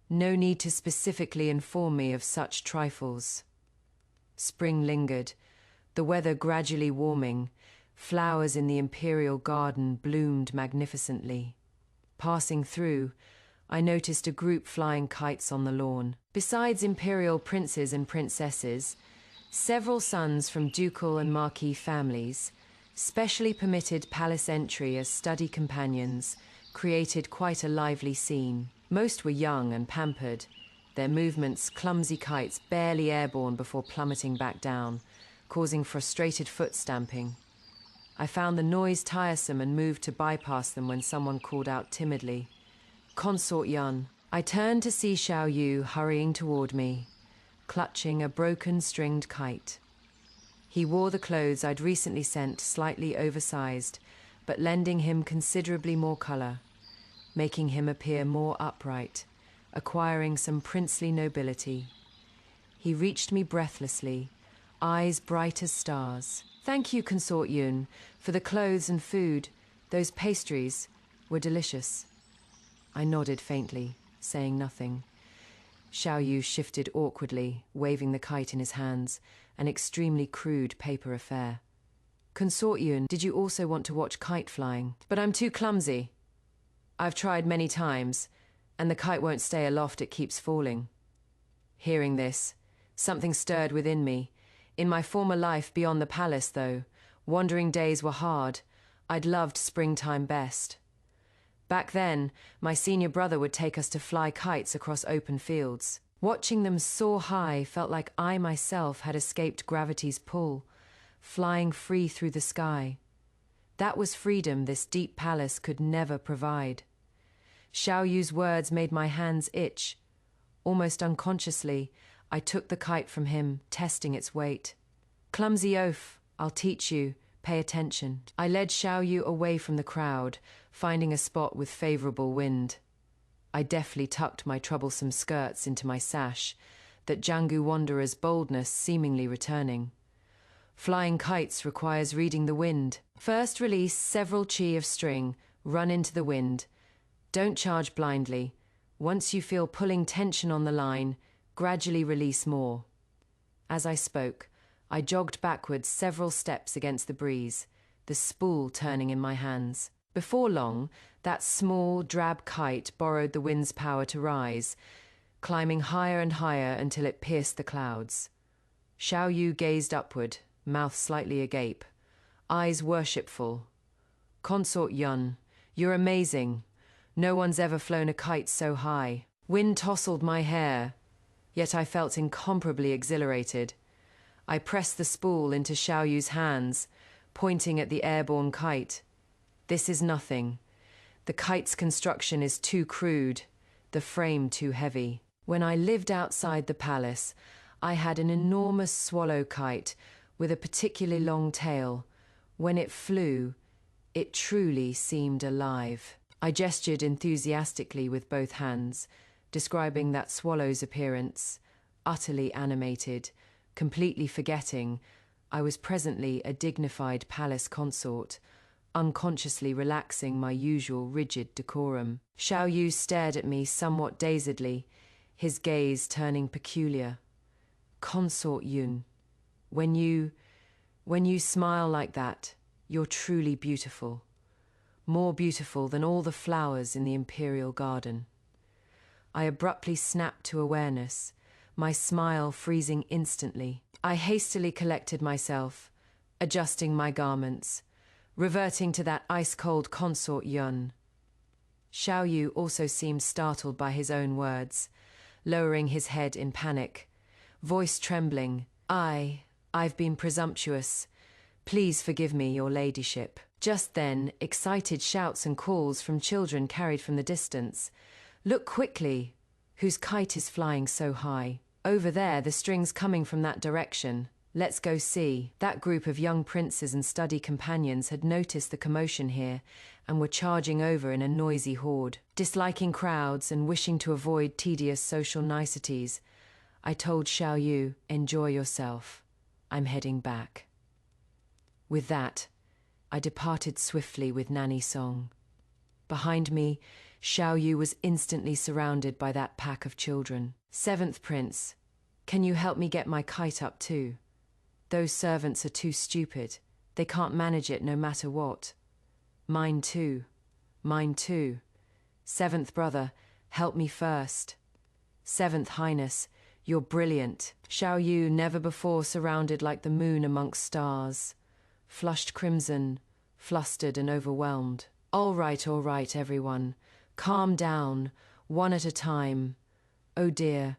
No need to specifically inform me of such trifles. Spring lingered, the weather gradually warming. Flowers in the imperial garden bloomed magnificently. Passing through, I noticed a group flying kites on the lawn. Besides imperial princes and princesses, several sons from ducal and marquis families, specially permitted palace entry as study companions, created quite a lively scene. Most were young and pampered, their movements clumsy kites barely airborne before plummeting back down, causing frustrated foot stamping. I found the noise tiresome and moved to bypass them when someone called out timidly, "Consort Yun." I turned to see Xiao Yu hurrying toward me, clutching a broken stringed kite. He wore the clothes I'd recently sent, slightly oversized, but lending him considerably more color, making him appear more upright, acquiring some princely nobility. He reached me breathlessly, eyes bright as stars. Thank you, Consort Yun, for the clothes and food. Those pastries were delicious. I nodded faintly, saying nothing. Xiao Yu shifted awkwardly, waving the kite in his hands, an extremely crude paper affair. Consort Yun, did you also want to watch kite flying? But I'm too clumsy. I've tried many times, and the kite won't stay aloft, it keeps falling. Hearing this, something stirred within me. In my former life beyond the palace, though, wandering days were hard. I'd loved springtime best. Back then, my senior brother would take us to fly kites across open fields. Watching them soar high felt like I myself had escaped gravity's pull, flying free through the sky. That was freedom this deep palace could never provide. Xiao Yu's words made my hands itch. Almost unconsciously, I took the kite from him, testing its weight. Clumsy oaf, I'll teach you. Pay attention. I led Xiao Yu away from the crowd, finding a spot with favorable wind. I deftly tucked my troublesome skirts into my sash, that Jianggu wanderer's boldness seemingly returning. Flying kites requires reading the wind. First release several chi of string, run into the wind. Don't charge blindly. Once you feel pulling tension on the line, gradually release more. As I spoke, I jogged backwards several steps against the breeze, the spool turning in my hands. Before long, that small, drab kite borrowed the wind's power to rise, climbing higher and higher until it pierced the clouds. Xiao Yu gazed upward, mouth slightly agape, eyes worshipful. Consort Yun, you're amazing. No one's ever flown a kite so high. Wind tousled my hair, yet I felt incomparably exhilarated. I pressed the spool into Xiao Yu's hands, pointing at the airborne kite. This is nothing. The kite's construction is too crude, the frame too heavy. When I lived outside the palace, I had an enormous swallow kite with a particularly long tail. When it flew, it truly seemed alive. I gestured enthusiastically with both hands, describing that swallow's appearance, utterly animated, completely forgetting I was presently a dignified palace consort, unconsciously relaxing my usual rigid decorum. Xiao Yu stared at me somewhat dazedly, his gaze turning peculiar. Consort Yun, when you smile like that, you're truly beautiful. More beautiful than all the flowers in the imperial garden. I abruptly snapped to awareness, my smile freezing instantly. I hastily collected myself, adjusting my garments, reverting to that ice-cold consort Yun. Xiao Yu also seemed startled by his own words, lowering his head in panic, voice trembling. I've been presumptuous. Please forgive me, your ladyship. Just then, excited shouts and calls from children carried from the distance. Look quickly! Whose kite is flying so high? Over there, the string's coming from that direction. Let's go see. That group of young princes and study companions had noticed the commotion here and were charging over in a noisy horde. Disliking crowds and wishing to avoid tedious social niceties, I told Xiao Yu, enjoy yourself. I'm heading back. With that, I departed swiftly with Nanny Song. Behind me, Xiao Yu was instantly surrounded by that pack of children. Seventh Prince, can you help me get my kite up too? Those servants are too stupid. They can't manage it no matter what. Mine too. Mine too. Seventh brother, help me first. Seventh Highness, you're brilliant. Xiao Yu, never before surrounded like the moon amongst stars. Flushed crimson, flustered and overwhelmed. All right, everyone. Calm down, one at a time. Oh dear,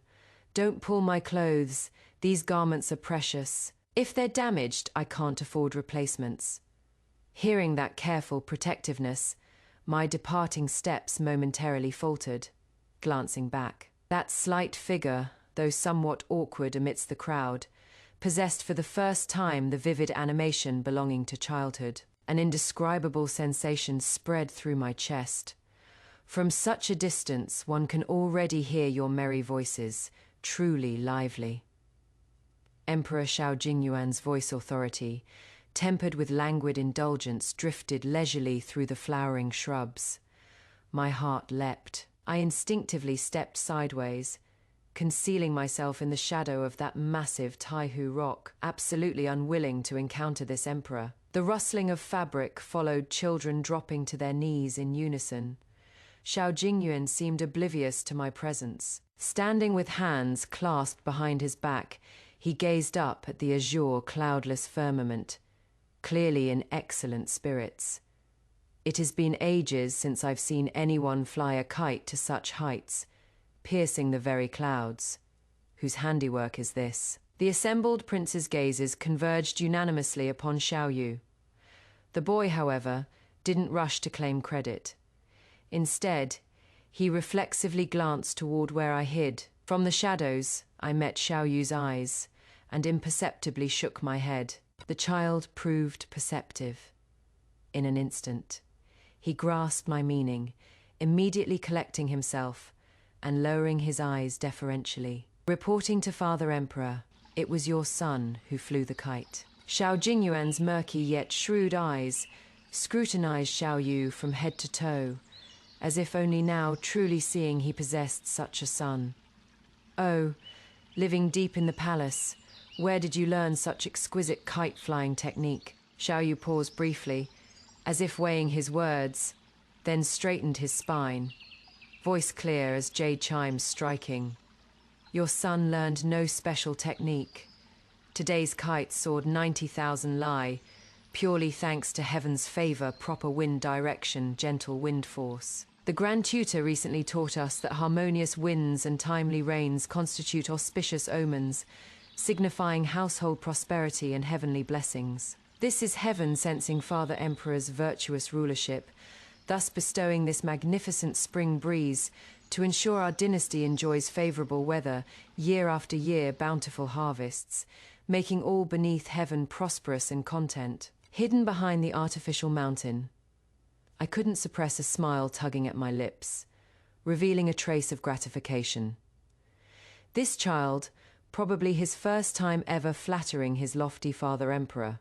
don't pull my clothes. These garments are precious. If they're damaged, I can't afford replacements. Hearing that careful protectiveness, my departing steps momentarily faltered, glancing back. That slight figure, though somewhat awkward amidst the crowd, possessed for the first time the vivid animation belonging to childhood. An indescribable sensation spread through my chest. From such a distance, one can already hear your merry voices, truly lively. Emperor Xiao Jingyuan's voice authority, tempered with languid indulgence, drifted leisurely through the flowering shrubs. My heart leapt. I instinctively stepped sideways, concealing myself in the shadow of that massive Taihu rock, absolutely unwilling to encounter this emperor. The rustling of fabric followed children dropping to their knees in unison. Xiao Jingyuan seemed oblivious to my presence. Standing with hands clasped behind his back, he gazed up at the azure, cloudless firmament, clearly in excellent spirits. It has been ages since I've seen anyone fly a kite to such heights, piercing the very clouds. Whose handiwork is this? The assembled princes' gazes converged unanimously upon Xiao Yu. The boy, however, didn't rush to claim credit. Instead, he reflexively glanced toward where I hid. From the shadows, I met Xiao Yu's eyes, and imperceptibly shook my head. The child proved perceptive. In an instant, he grasped my meaning, immediately collecting himself and lowering his eyes deferentially. Reporting to Father Emperor, it was your son who flew the kite. Xiao Jingyuan's murky yet shrewd eyes scrutinized Xiao Yu from head to toe, as if only now truly seeing he possessed such a son. Oh, living deep in the palace, where did you learn such exquisite kite-flying technique? Xiao Yu paused briefly, as if weighing his words, then straightened his spine, voice clear as jade chimes striking. Your son learned no special technique. Today's kite soared 90,000 li, purely thanks to heaven's favor, proper wind direction, gentle wind force. The Grand Tutor recently taught us that harmonious winds and timely rains constitute auspicious omens, signifying household prosperity and heavenly blessings. This is heaven sensing Father Emperor's virtuous rulership, thus bestowing this magnificent spring breeze to ensure our dynasty enjoys favorable weather, year after year bountiful harvests, making all beneath heaven prosperous and content. Hidden behind the artificial mountain, I couldn't suppress a smile tugging at my lips, revealing a trace of gratification. This child, probably his first time ever flattering his lofty Father Emperor.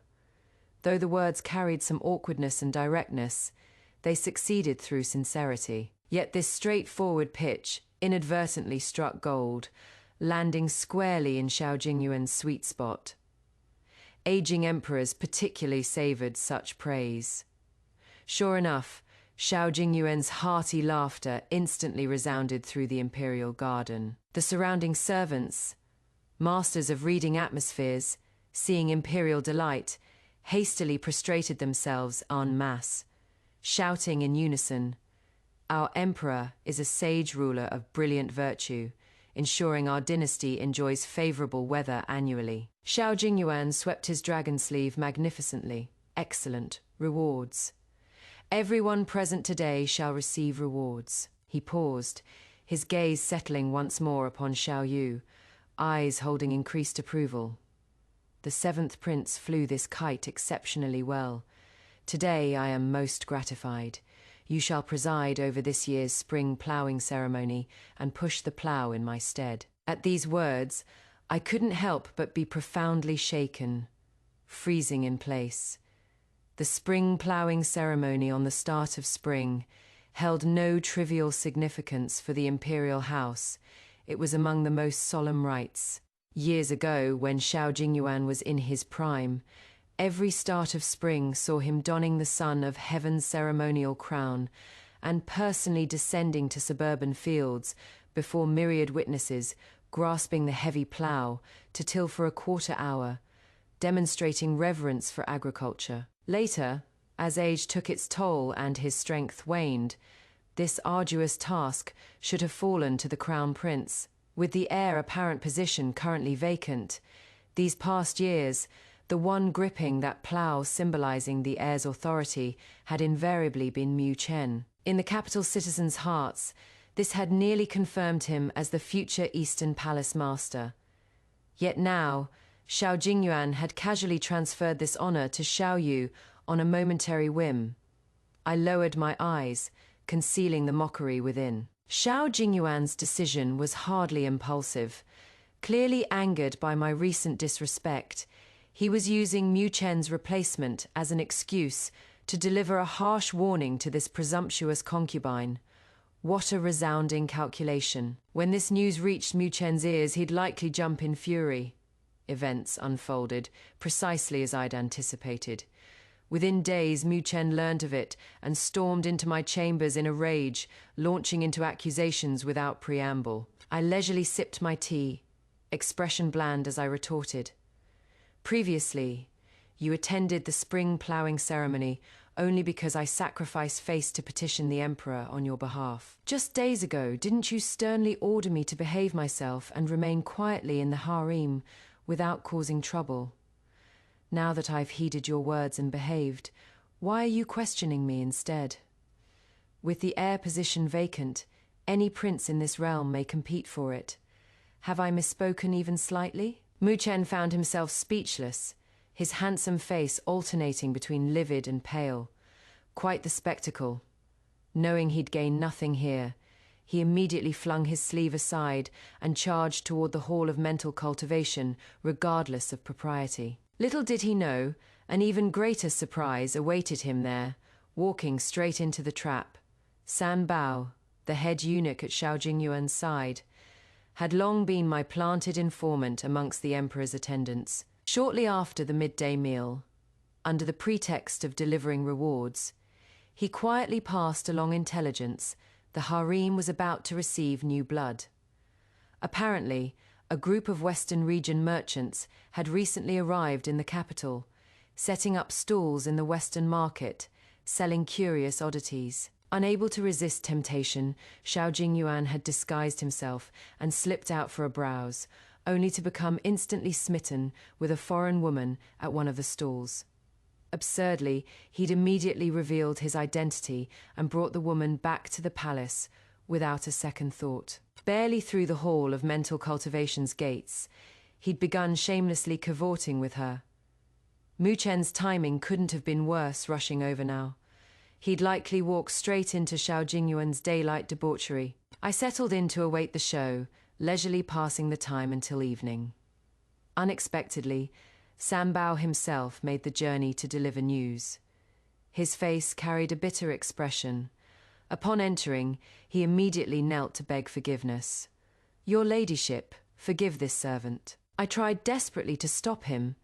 Though the words carried some awkwardness and directness, they succeeded through sincerity. Yet this straightforward pitch inadvertently struck gold, landing squarely in Xiao Jingyuan's sweet spot. Aging emperors particularly savored such praise. Sure enough, Xiao Jingyuan's hearty laughter instantly resounded through the imperial garden. The surrounding servants, masters of reading atmospheres, seeing imperial delight, hastily prostrated themselves en masse, shouting in unison, "Our emperor is a sage ruler of brilliant virtue, ensuring our dynasty enjoys favorable weather annually." Xiao Jingyuan swept his dragon sleeve magnificently. Excellent. Rewards. Everyone present today shall receive rewards. He paused, his gaze settling once more upon Xiao Yu, eyes holding increased approval. The seventh prince flew this kite exceptionally well. Today I am most gratified. You shall preside over this year's spring ploughing ceremony and push the plough in my stead. At these words, I couldn't help but be profoundly shaken, freezing in place. The spring ploughing ceremony on the start of spring held no trivial significance for the imperial house. It was among the most solemn rites. Years ago, when Xiao Jingyuan was in his prime, every start of spring saw him donning the sun of heaven's ceremonial crown and personally descending to suburban fields before myriad witnesses, grasping the heavy plough to till for a quarter hour, demonstrating reverence for agriculture. Later, as age took its toll and his strength waned, this arduous task should have fallen to the crown prince. With the heir apparent position currently vacant, these past years, the one gripping that plough symbolizing the heir's authority had invariably been Mu Chen. In the capital citizens' hearts, this had nearly confirmed him as the future Eastern Palace master. Yet now, Xiao Jingyuan had casually transferred this honor to Xiao Yu on a momentary whim. I lowered my eyes, concealing the mockery within. Xiao Jingyuan's decision was hardly impulsive. Clearly angered by my recent disrespect, he was using Mu Chen's replacement as an excuse to deliver a harsh warning to this presumptuous concubine. What a resounding calculation. When this news reached Mu Chen's ears, he'd likely jump in fury. Events unfolded precisely as I'd anticipated. Within days, Mu Chen learned of it and stormed into my chambers in a rage, launching into accusations without preamble. I leisurely sipped my tea, expression bland as I retorted. Previously, you attended the spring ploughing ceremony only because I sacrificed face to petition the emperor on your behalf. Just days ago, didn't you sternly order me to behave myself and remain quietly in the harem without causing trouble? Now that I've heeded your words and behaved, why are you questioning me instead? With the heir position vacant, any prince in this realm may compete for it. Have I misspoken even slightly? Mu Chen found himself speechless, his handsome face alternating between livid and pale. Quite the spectacle. Knowing he'd gain nothing here, he immediately flung his sleeve aside and charged toward the hall of mental cultivation, regardless of propriety. Little did he know, an even greater surprise awaited him there, walking straight into the trap. San Bao, the head eunuch at Xiao Jingyuan's side, had long been my planted informant amongst the emperor's attendants. Shortly after the midday meal, under the pretext of delivering rewards, he quietly passed along intelligence the harem was about to receive new blood. Apparently, a group of Western region merchants had recently arrived in the capital, setting up stalls in the Western market, selling curious oddities. Unable to resist temptation, Xiao Jingyuan had disguised himself and slipped out for a browse, only to become instantly smitten with a foreign woman at one of the stalls. Absurdly, he'd immediately revealed his identity and brought the woman back to the palace without a second thought. Barely through the hall of mental cultivation's gates, he'd begun shamelessly cavorting with her. Mu Chen's timing couldn't have been worse rushing over now. He'd likely walk straight into Xiao Jingyuan's daylight debauchery. I settled in to await the show, leisurely passing the time until evening. Unexpectedly, Sam Bao himself made the journey to deliver news. His face carried a bitter expression. Upon entering, he immediately knelt to beg forgiveness. "Your ladyship, forgive this servant." I tried desperately to stop him,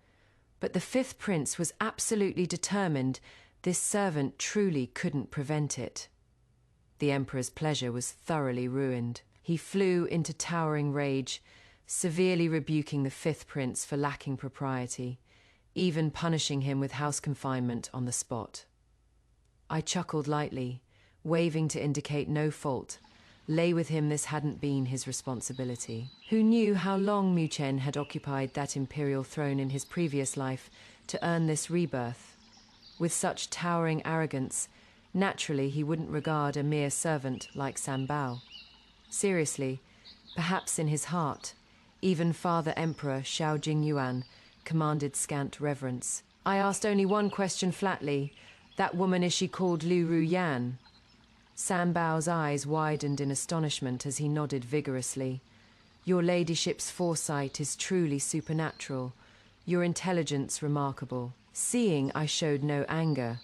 but the fifth prince was absolutely determined this servant truly couldn't prevent it. The emperor's pleasure was thoroughly ruined. He flew into towering rage, severely rebuking the fifth prince for lacking propriety, even punishing him with house confinement on the spot. I chuckled lightly, waving to indicate no fault. Lay with him this hadn't been his responsibility. Who knew how long Mu Chen had occupied that imperial throne in his previous life to earn this rebirth? With such towering arrogance, naturally he wouldn't regard a mere servant like Sam Bao. Seriously, perhaps in his heart, even Father Emperor Xiao Jingyuan commanded scant reverence. I asked only one question flatly. "That woman, is she called Lu Ruyan?" Sam Bao's eyes widened in astonishment as he nodded vigorously. "Your ladyship's foresight is truly supernatural, your intelligence remarkable." Seeing I showed no anger,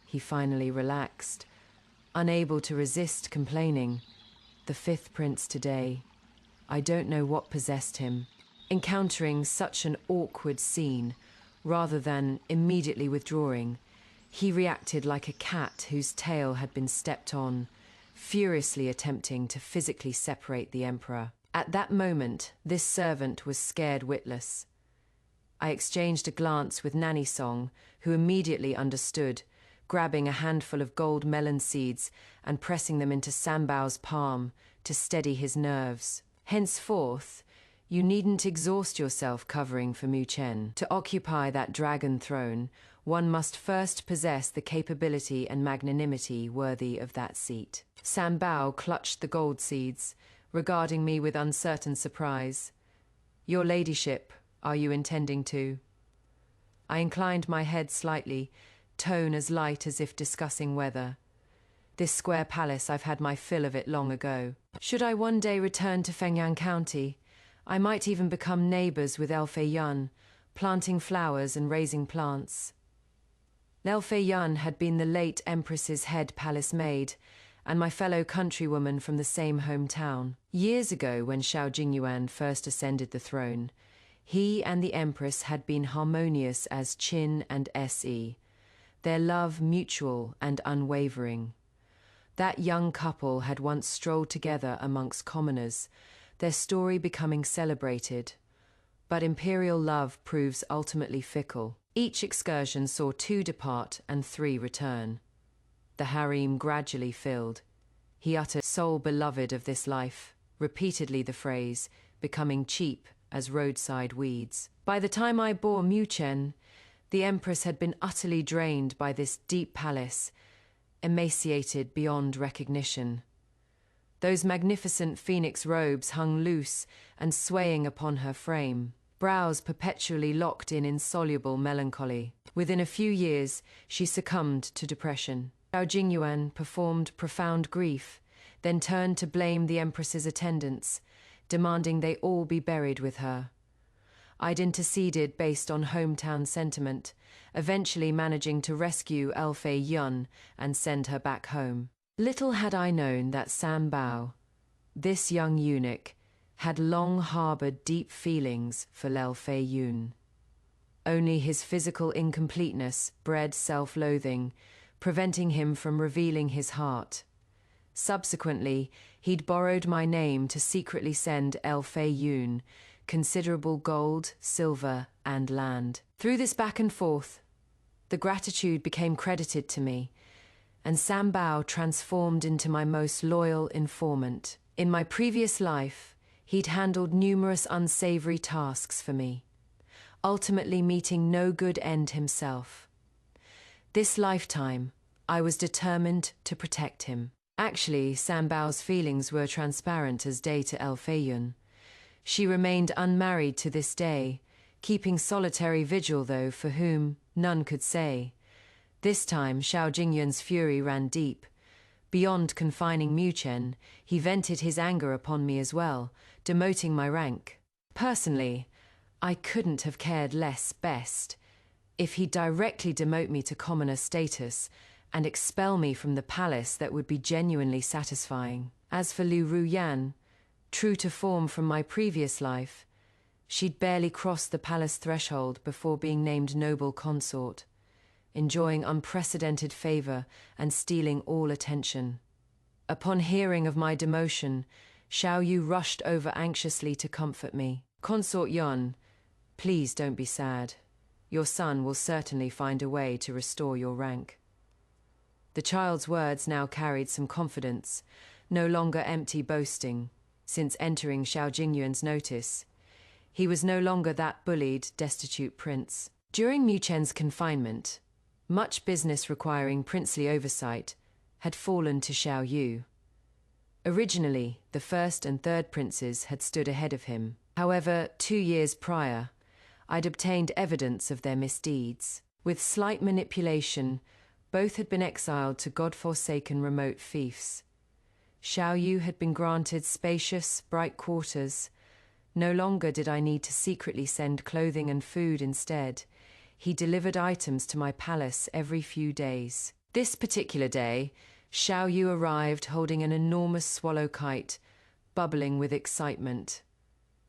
he finally relaxed, unable to resist complaining. "The fifth prince today, I don't know what possessed him. Encountering such an awkward scene, rather than immediately withdrawing, he reacted like a cat whose tail had been stepped on, furiously attempting to physically separate the emperor. At that moment, this servant was scared witless. I exchanged a glance with Nanny Song, who immediately understood, grabbing a handful of gold melon seeds and pressing them into Sam Bao's palm to steady his nerves. "Henceforth, you needn't exhaust yourself covering for Mu Chen. To occupy that dragon throne, one must first possess the capability and magnanimity worthy of that seat." Sam Bao clutched the gold seeds, regarding me with uncertain surprise. "Your ladyship, are you intending to?" I inclined my head slightly, tone as light as if discussing weather. "This square palace, I've had my fill of it long ago. Should I one day return to Fengyang County, I might even become neighbors with Elfei Yun, planting flowers and raising plants." Elfei Yun had been the late Empress's head palace maid, and my fellow countrywoman from the same hometown. Years ago, when Xiao Jingyuan first ascended the throne, he and the Empress had been harmonious as Qin and Se, their love mutual and unwavering. That young couple had once strolled together amongst commoners, their story becoming celebrated. But imperial love proves ultimately fickle. Each excursion saw 2 depart and 3 return. The harem gradually filled. He uttered, "Sole beloved of this life," repeatedly the phrase, becoming cheap as roadside weeds. By the time I bore Mu Chen, the Empress had been utterly drained by this deep palace, emaciated beyond recognition. Those magnificent phoenix robes hung loose and swaying upon her frame, brows perpetually locked in insoluble melancholy. Within a few years, she succumbed to depression. Xiao Jingyuan performed profound grief, then turned to blame the Empress's attendants, demanding they all be buried with her. I'd interceded based on hometown sentiment, eventually managing to rescue Elfei Yun and send her back home. Little had I known that Sam Bao, this young eunuch, had long harbored deep feelings for Elfei Yun. Only his physical incompleteness bred self-loathing, preventing him from revealing his heart. Subsequently, he'd borrowed my name to secretly send Elfei Yun considerable gold, silver, and land. Through this back and forth, the gratitude became credited to me, and Sam Bao transformed into my most loyal informant. In my previous life, He'd handled numerous unsavory tasks for me, ultimately meeting no good end himself. This lifetime, I was determined to protect him. Actually, Sambao's feelings were transparent as day to El Fayun. She remained unmarried to this day, keeping solitary vigil though for whom none could say. This time Xiao Jingyuan's fury ran deep. Beyond confining Mu Chen, he vented his anger upon me as well, demoting my rank. Personally, I couldn't have cared less best if he'd directly demote me to commoner status and expel me from the palace. That would be genuinely satisfying. As for Liu Ruyan, true to form from my previous life, she'd barely crossed the palace threshold before being named noble consort, enjoying unprecedented favor and stealing all attention. Upon hearing of my demotion, Xiao Yu rushed over anxiously to comfort me. Consort Yun, please don't be sad. Your son will certainly find a way to restore your rank. The child's words now carried some confidence, no longer empty boasting. Since entering Xiao Jingyuan's notice, he was no longer that bullied, destitute prince. During Mu Chen's confinement, much business requiring princely oversight had fallen to Xiao Yu. Originally, the first and third princes had stood ahead of him. However, 2 years prior, I'd obtained evidence of their misdeeds. With slight manipulation, both had been exiled to God-forsaken remote fiefs. Xiao Yu had been granted spacious, bright quarters. No longer did I need to secretly send clothing and food instead. He delivered items to my palace every few days. This particular day, Xiao Yu arrived holding an enormous swallow kite, bubbling with excitement.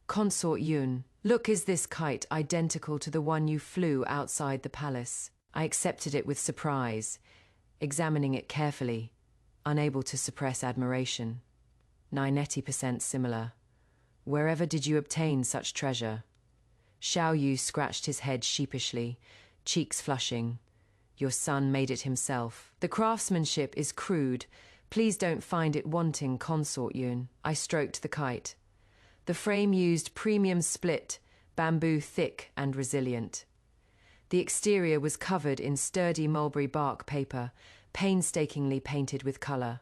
Consort Yun, look, is this kite identical to the one you flew outside the palace? I accepted it with surprise, examining it carefully, unable to suppress admiration. 90% similar. Wherever did you obtain such treasure? Xiao Yu scratched his head sheepishly, cheeks flushing. Your son made it himself. The craftsmanship is crude. Please don't find it wanting, Consort Yun. I stroked the kite. The frame used premium split, bamboo thick and resilient. The exterior was covered in sturdy mulberry bark paper, painstakingly painted with color.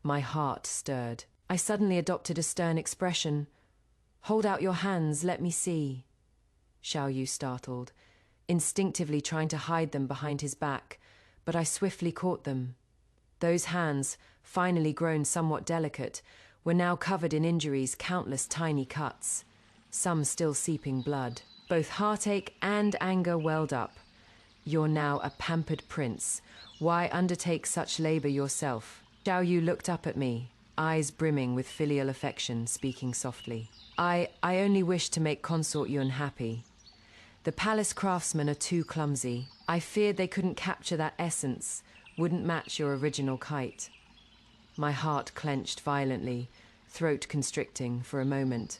My heart stirred. I suddenly adopted a stern expression. Hold out your hands, let me see. Xiao Yu startled, instinctively trying to hide them behind his back, but I swiftly caught them. Those hands, finally grown somewhat delicate, were now covered in injuries, countless tiny cuts, some still seeping blood. Both heartache and anger welled up. You're now a pampered prince. Why undertake such labor yourself? Xiao Yu looked up at me, eyes brimming with filial affection, speaking softly. I only wish to make Consort Yun happy. The palace craftsmen are too clumsy. I feared they couldn't capture that essence, wouldn't match your original kite. My heart clenched violently, throat constricting for a moment.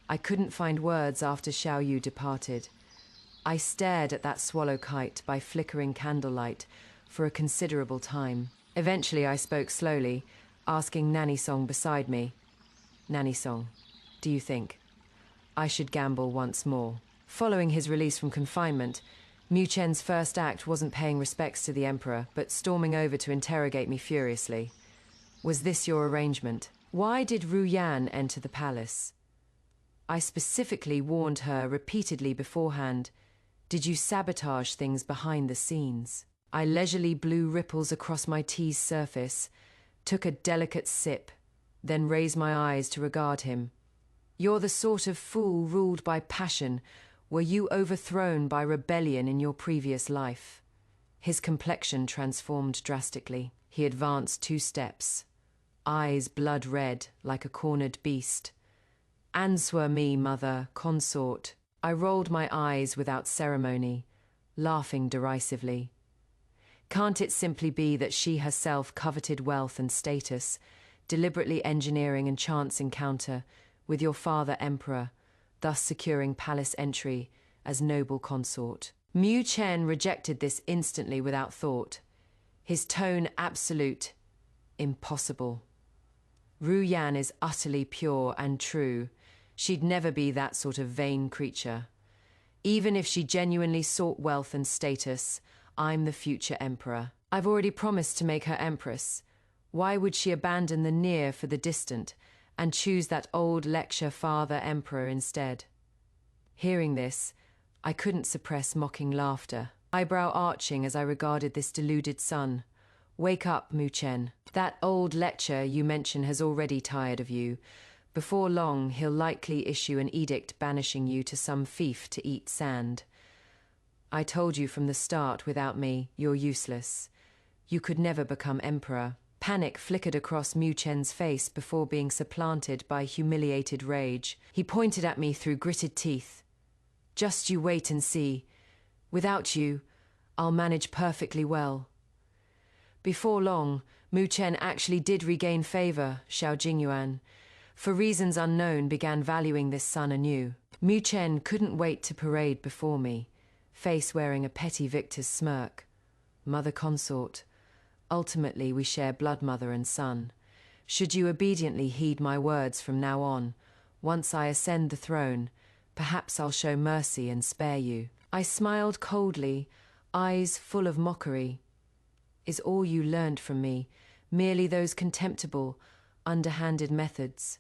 I couldn't find words after Xiao Yu departed. I stared at that swallow kite by flickering candlelight for a considerable time. Eventually I spoke slowly, asking Nanny Song beside me. Nanny Song, do you think I should gamble once more? Following his release from confinement, Mu Chen's first act wasn't paying respects to the emperor, but storming over to interrogate me furiously. Was this your arrangement? Why did Ru Yan enter the palace? I specifically warned her repeatedly beforehand. Did you sabotage things behind the scenes? I leisurely blew ripples across my tea's surface, took a delicate sip, then raised my eyes to regard him. You're the sort of fool ruled by passion. Were you overthrown by rebellion in your previous life? His complexion transformed drastically. He advanced 2 steps, eyes blood red like a cornered beast. Answer me, mother, consort. I rolled my eyes without ceremony, laughing derisively. Can't it simply be that she herself coveted wealth and status, deliberately engineering a chance encounter with your father emperor, thus securing palace entry as noble consort? Mu Chen rejected this instantly without thought, his tone absolute. Impossible. Ru Yan is utterly pure and true. She'd never be that sort of vain creature. Even if she genuinely sought wealth and status, I'm the future emperor. I've already promised to make her empress. Why would she abandon the near for the distant and choose that old lecture father emperor instead? Hearing this, I couldn't suppress mocking laughter, eyebrow arching as I regarded this deluded son. Wake up, Mu Chen. That old lecture you mention has already tired of you. Before long, he'll likely issue an edict banishing you to some fief to eat sand. I told you from the start, without me, you're useless. You could never become emperor. Panic flickered across Mu Chen's face before being supplanted by humiliated rage. He pointed at me through gritted teeth. Just you wait and see. Without you, I'll manage perfectly well. Before long, Mu Chen actually did regain favor, Xiao Jingyuan, for reasons unknown began valuing this son anew. Mu Chen couldn't wait to parade before me, face wearing a petty victor's smirk. Mother consort, ultimately we share blood mother and son. Should you obediently heed my words from now on, once I ascend the throne, perhaps I'll show mercy and spare you. I smiled coldly, eyes full of mockery. Is all you learned from me merely those contemptible, underhanded methods?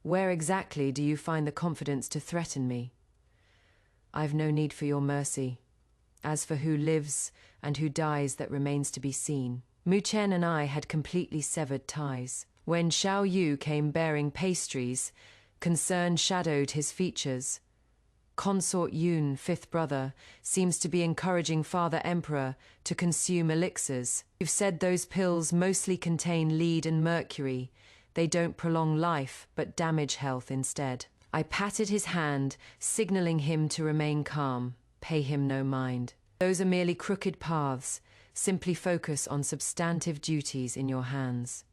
Where exactly do you find the confidence to threaten me? I've no need for your mercy. As for who lives and who dies, that remains to be seen. Mu Chen and I had completely severed ties. When Xiao Yu came bearing pastries, concern shadowed his features. Consort Yun, fifth brother, seems to be encouraging Father Emperor to consume elixirs. You've said those pills mostly contain lead and mercury. They don't prolong life, but damage health instead. I patted his hand, signaling him to remain calm. Pay him no mind. Those are merely crooked paths. Simply focus on substantive duties in your hands.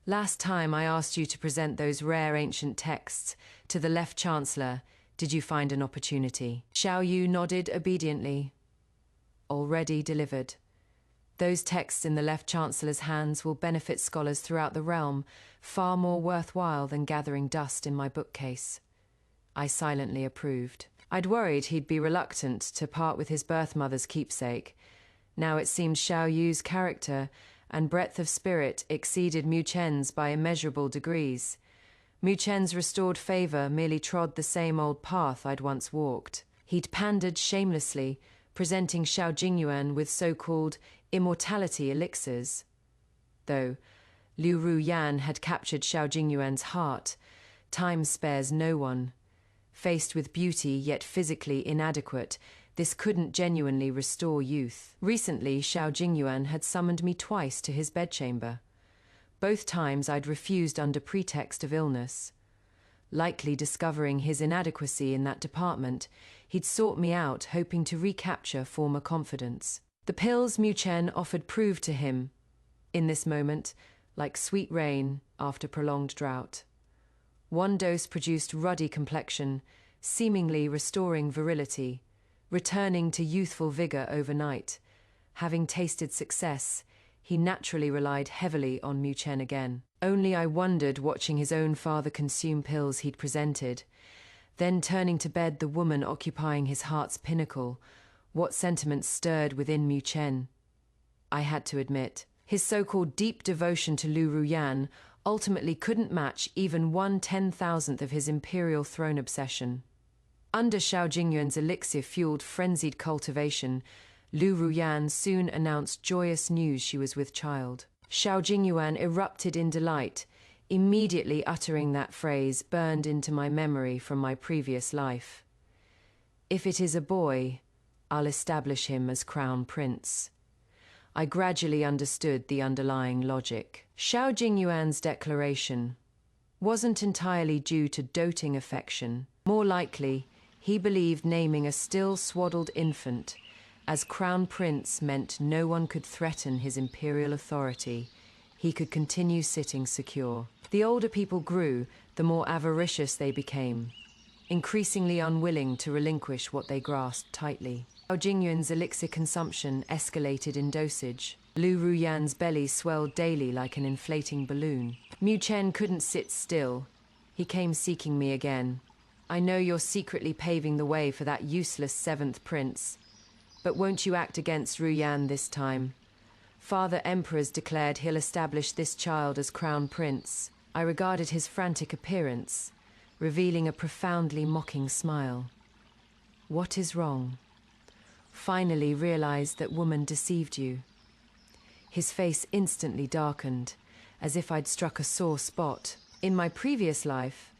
Last time I asked you to present those rare ancient texts to the Left Chancellor. Did you find an opportunity? Xiao Yu nodded obediently. Already delivered. Those texts in the Left Chancellor's hands will benefit scholars throughout the realm, far more worthwhile than gathering dust in my bookcase. I silently approved. I'd worried he'd be reluctant to part with his birth mother's keepsake. Now it seemed Xiao Yu's character and breadth of spirit exceeded Mu Chen's by immeasurable degrees. Mu Chen's restored favor merely trod the same old path I'd once walked. He'd pandered shamelessly, presenting Xiao Jingyuan with so-called immortality elixirs. Though Liu Ruyan had captured Xiao Jingyuan's heart, time spares no one. Faced with beauty yet physically inadequate, this couldn't genuinely restore youth. Recently, Xiao Jingyuan had summoned me twice to his bedchamber. Both times I'd refused under pretext of illness. Likely discovering his inadequacy in that department, he'd sought me out hoping to recapture former confidence. The pills Mu Chen offered proved to him, in this moment, like sweet rain after prolonged drought. One dose produced ruddy complexion, seemingly restoring virility, returning to youthful vigor overnight. Having tasted success, he naturally relied heavily on Mu Chen again. Only I wondered, watching his own father consume pills he'd presented. Then turning to bed, the woman occupying his heart's pinnacle, what sentiments stirred within Mu Chen? I had to admit, his so-called deep devotion to Liu Ruyan ultimately couldn't match even 1/10,000th of his imperial throne obsession. Under Xiao Jingyuan's elixir-fueled frenzied cultivation, Liu Ruyan soon announced joyous news she was with child. Xiao Jingyuan erupted in delight, immediately uttering that phrase burned into my memory from my previous life. If it is a boy, I'll establish him as crown prince. I gradually understood the underlying logic. Xiao Jingyuan's declaration wasn't entirely due to doting affection. More likely, he believed naming a still swaddled infant as crown prince meant no one could threaten his imperial authority. He could continue sitting secure. The older people grew, the more avaricious they became, increasingly unwilling to relinquish what they grasped tightly. Xiao Jingyuan's elixir consumption escalated in dosage. Liu Ruyan's belly swelled daily like an inflating balloon. Mu Chen couldn't sit still. He came seeking me again. I know you're secretly paving the way for that useless seventh prince. But won't you act against Ruyan this time? Father Emperor's declared he'll establish this child as crown prince. I regarded his frantic appearance, revealing a profoundly mocking smile. What is wrong? Finally realized that woman deceived you. His face instantly darkened, as if I'd struck a sore spot. In my previous life,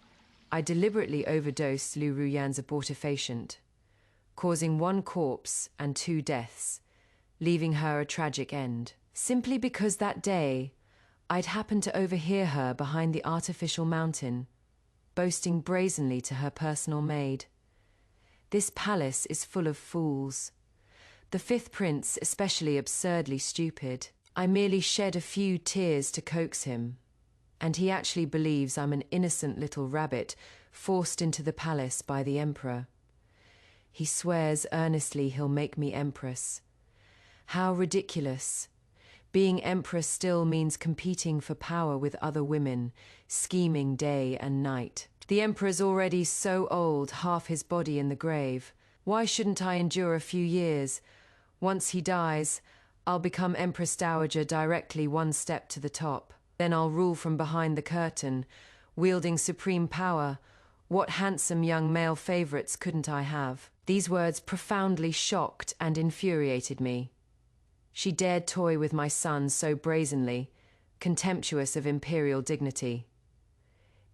I deliberately overdosed Lu Ruyan's abortifacient, causing 1 corpse and 2 deaths, leaving her a tragic end. Simply because that day, I'd happened to overhear her behind the artificial mountain, boasting brazenly to her personal maid. This palace is full of fools. The 5th prince especially absurdly stupid. I merely shed a few tears to coax him, and he actually believes I'm an innocent little rabbit forced into the palace by the emperor. He swears earnestly he'll make me empress. How ridiculous. Being empress still means competing for power with other women, scheming day and night. The emperor's already so old, half his body in the grave. Why shouldn't I endure a few years? Once he dies, I'll become Empress Dowager directly 1 step to the top. Then I'll rule from behind the curtain, wielding supreme power. What handsome young male favorites couldn't I have? These words profoundly shocked and infuriated me. She dared toy with my son so brazenly, contemptuous of imperial dignity.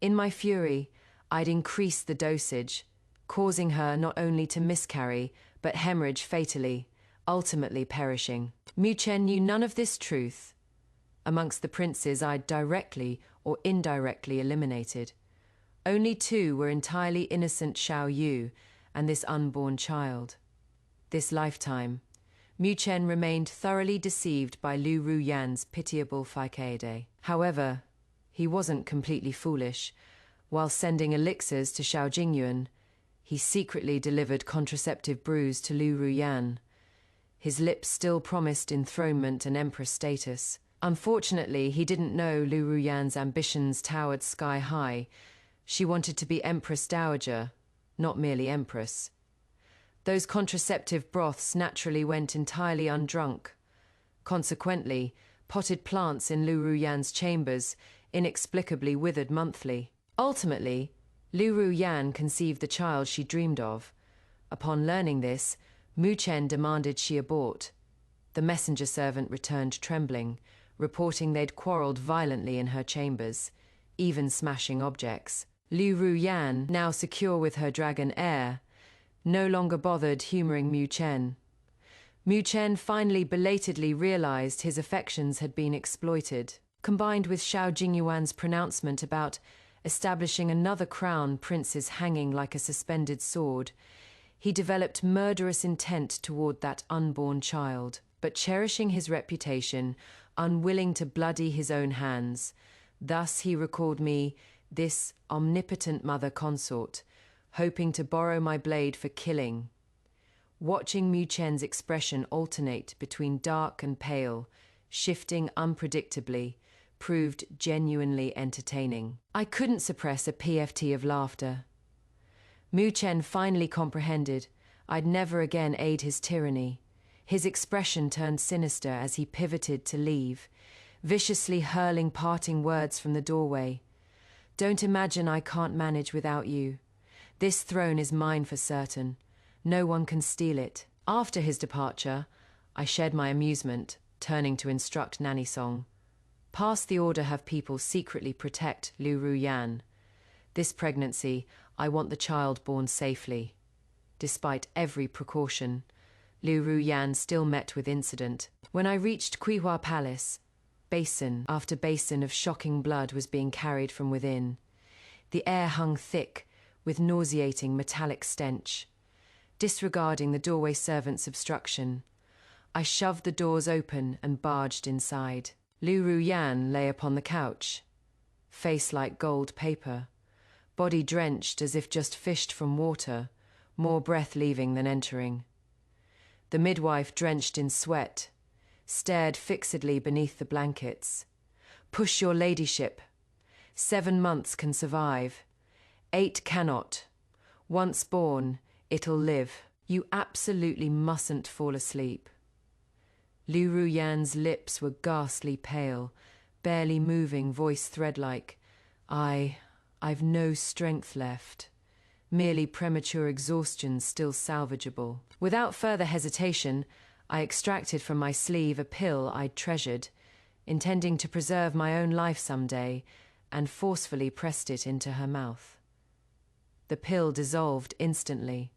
In my fury, I'd increased the dosage, causing her not only to miscarry, but hemorrhage fatally, ultimately perishing. Mu Chen knew none of this truth. Amongst the princes I'd directly or indirectly eliminated, only 2 were entirely innocent: Xiao Yu and this unborn child. This lifetime, Mu Chen remained thoroughly deceived by Lu Ruyan's pitiable facade. However, he wasn't completely foolish. While sending elixirs to Xiao Jingyuan, he secretly delivered contraceptive brews to Lu Ruyan. His lips still promised enthronement and empress status. Unfortunately, he didn't know Lu Ruyan's ambitions towered sky high. She wanted to be Empress Dowager, not merely empress. Those contraceptive broths naturally went entirely undrunk. Consequently, potted plants in Lu Ruyan's chambers inexplicably withered monthly. Ultimately, Lu Ruyan conceived the child she dreamed of. Upon learning this, Mu Chen demanded she abort. The messenger servant returned trembling, reporting they'd quarreled violently in her chambers, even smashing objects. Lu Ruyan, now secure with her dragon heir, no longer bothered humoring Mu Chen. Mu Chen finally belatedly realized his affections had been exploited. Combined with Xiao Jingyuan's pronouncement about establishing another crown prince's hanging like a suspended sword, he developed murderous intent toward that unborn child. But cherishing his reputation, unwilling to bloody his own hands, thus he recalled me, this omnipotent mother consort, hoping to borrow my blade for killing. Watching Mu Chen's expression alternate between dark and pale, shifting unpredictably, proved genuinely entertaining. I couldn't suppress a PFT of laughter. Mu Chen finally comprehended I'd never again aid his tyranny. His expression turned sinister as he pivoted to leave, viciously hurling parting words from the doorway. Don't imagine I can't manage without you. This throne is mine for certain. No one can steal it. After his departure, I shared my amusement, turning to instruct Nanny Song. Pass the order, have people secretly protect Lu Ruyan. This pregnancy, I want the child born safely. Despite every precaution, Lu Ruyan still met with incident. When I reached Kuihua Palace, basin after basin of shocking blood was being carried from within. The air hung thick with nauseating metallic stench. Disregarding the doorway servant's obstruction, I shoved the doors open and barged inside. Lu Ruyan lay upon the couch, face like gold paper, body drenched as if just fished from water, more breath leaving than entering. The midwife, drenched in sweat, stared fixedly beneath the blankets. Push your ladyship. 7 months can survive. 8 cannot. Once born, it'll live. You absolutely mustn't fall asleep. Liu Ruyan's lips were ghastly pale, barely moving, voice thread-like. I've no strength left. Merely premature exhaustion still salvageable. Without further hesitation, I extracted from my sleeve a pill I'd treasured, intending to preserve my own life someday, and forcefully pressed it into her mouth. The pill dissolved instantly.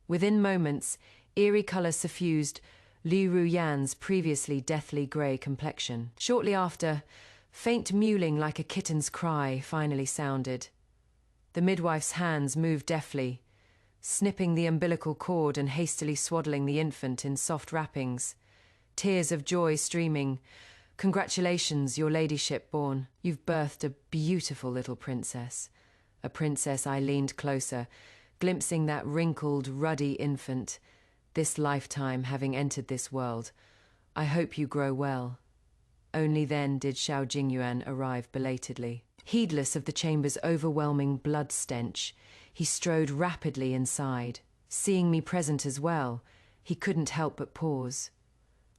Within moments, eerie color suffused Liu Ruyan's previously deathly grey complexion. Shortly after, faint mewling like a kitten's cry finally sounded. The midwife's hands moved deftly, snipping the umbilical cord and hastily swaddling the infant in soft wrappings. Tears of joy streaming. Congratulations, your ladyship born. You've birthed a beautiful little princess. A princess. I leaned closer, glimpsing that wrinkled, ruddy infant, this lifetime having entered this world. I hope you grow well. Only then did Xiao Jingyuan arrive belatedly. Heedless of the chamber's overwhelming blood stench, he strode rapidly inside. Seeing me present as well, he couldn't help but pause.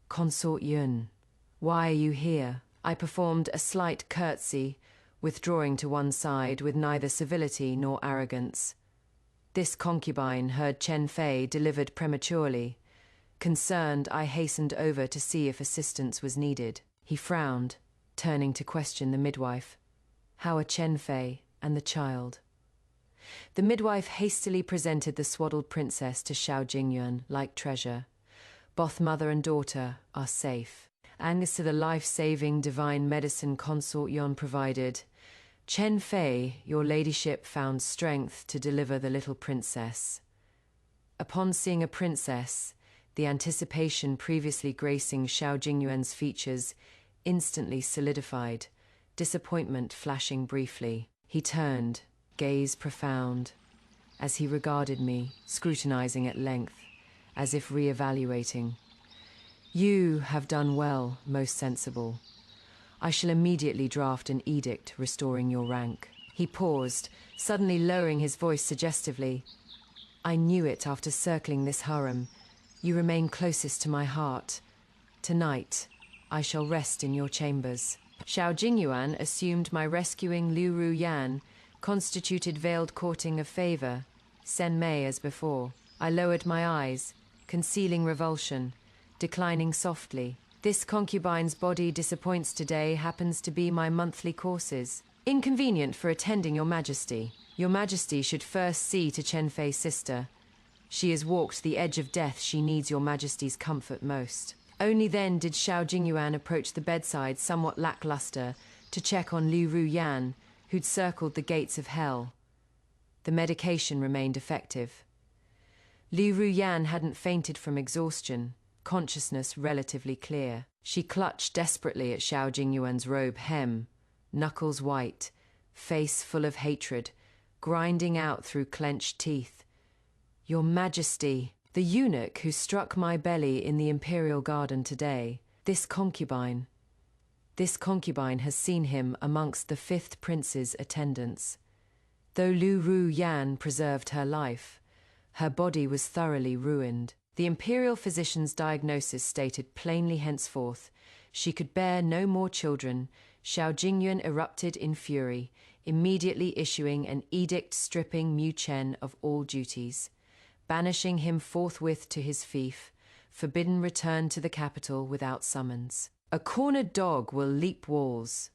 Consort Yun, why are you here? I performed a slight curtsy, withdrawing to one side with neither civility nor arrogance. This concubine heard Chen Fei delivered prematurely. Concerned, I hastened over to see if assistance was needed. He frowned, turning to question the midwife. How are Chen Fei and the child? The midwife hastily presented the swaddled princess to Xiao Jingyuan like treasure. Both mother and daughter are safe. Thanks to the life-saving divine medicine Consort Yun provided, Chen Fei, your ladyship, found strength to deliver the little princess. Upon seeing a princess, the anticipation previously gracing Xiao Jingyuan's features instantly solidified, disappointment flashing briefly. He turned, gaze profound, as he regarded me, scrutinizing at length, as if re-evaluating. You have done well, most sensible. I shall immediately draft an edict restoring your rank. He paused, suddenly lowering his voice suggestively. I knew it after circling this harem. You remain closest to my heart. Tonight, I shall rest in your chambers. Xiao Jingyuan assumed my rescuing Liu Ruyan constituted veiled courting of favor, Sen Mei as before. I lowered my eyes, concealing revulsion, declining softly. This concubine's body disappoints today happens to be my monthly courses. Inconvenient for attending your majesty. Your majesty should first see to Chen Fei's sister. She has walked the edge of death. She needs your majesty's comfort most. Only then did Xiao Jingyuan approach the bedside somewhat lackluster to check on Liu Ruyan, who'd circled the gates of hell. The medication remained effective. Liu Ruyan hadn't fainted from exhaustion, consciousness relatively clear. She clutched desperately at Xiao Jingyuan's robe hem, knuckles white, face full of hatred, grinding out through clenched teeth. Your Majesty, the eunuch who struck my belly in the imperial garden today, this concubine has seen him amongst the 5th prince's attendants. Though Liu Ruyan preserved her life, her body was thoroughly ruined. The imperial physician's diagnosis stated plainly henceforth she could bear no more children. Xiao Jingyuan erupted in fury, immediately issuing an edict stripping Mu Chen of all duties, banishing him forthwith to his fief, forbidden return to the capital without summons. A cornered dog will leap walls.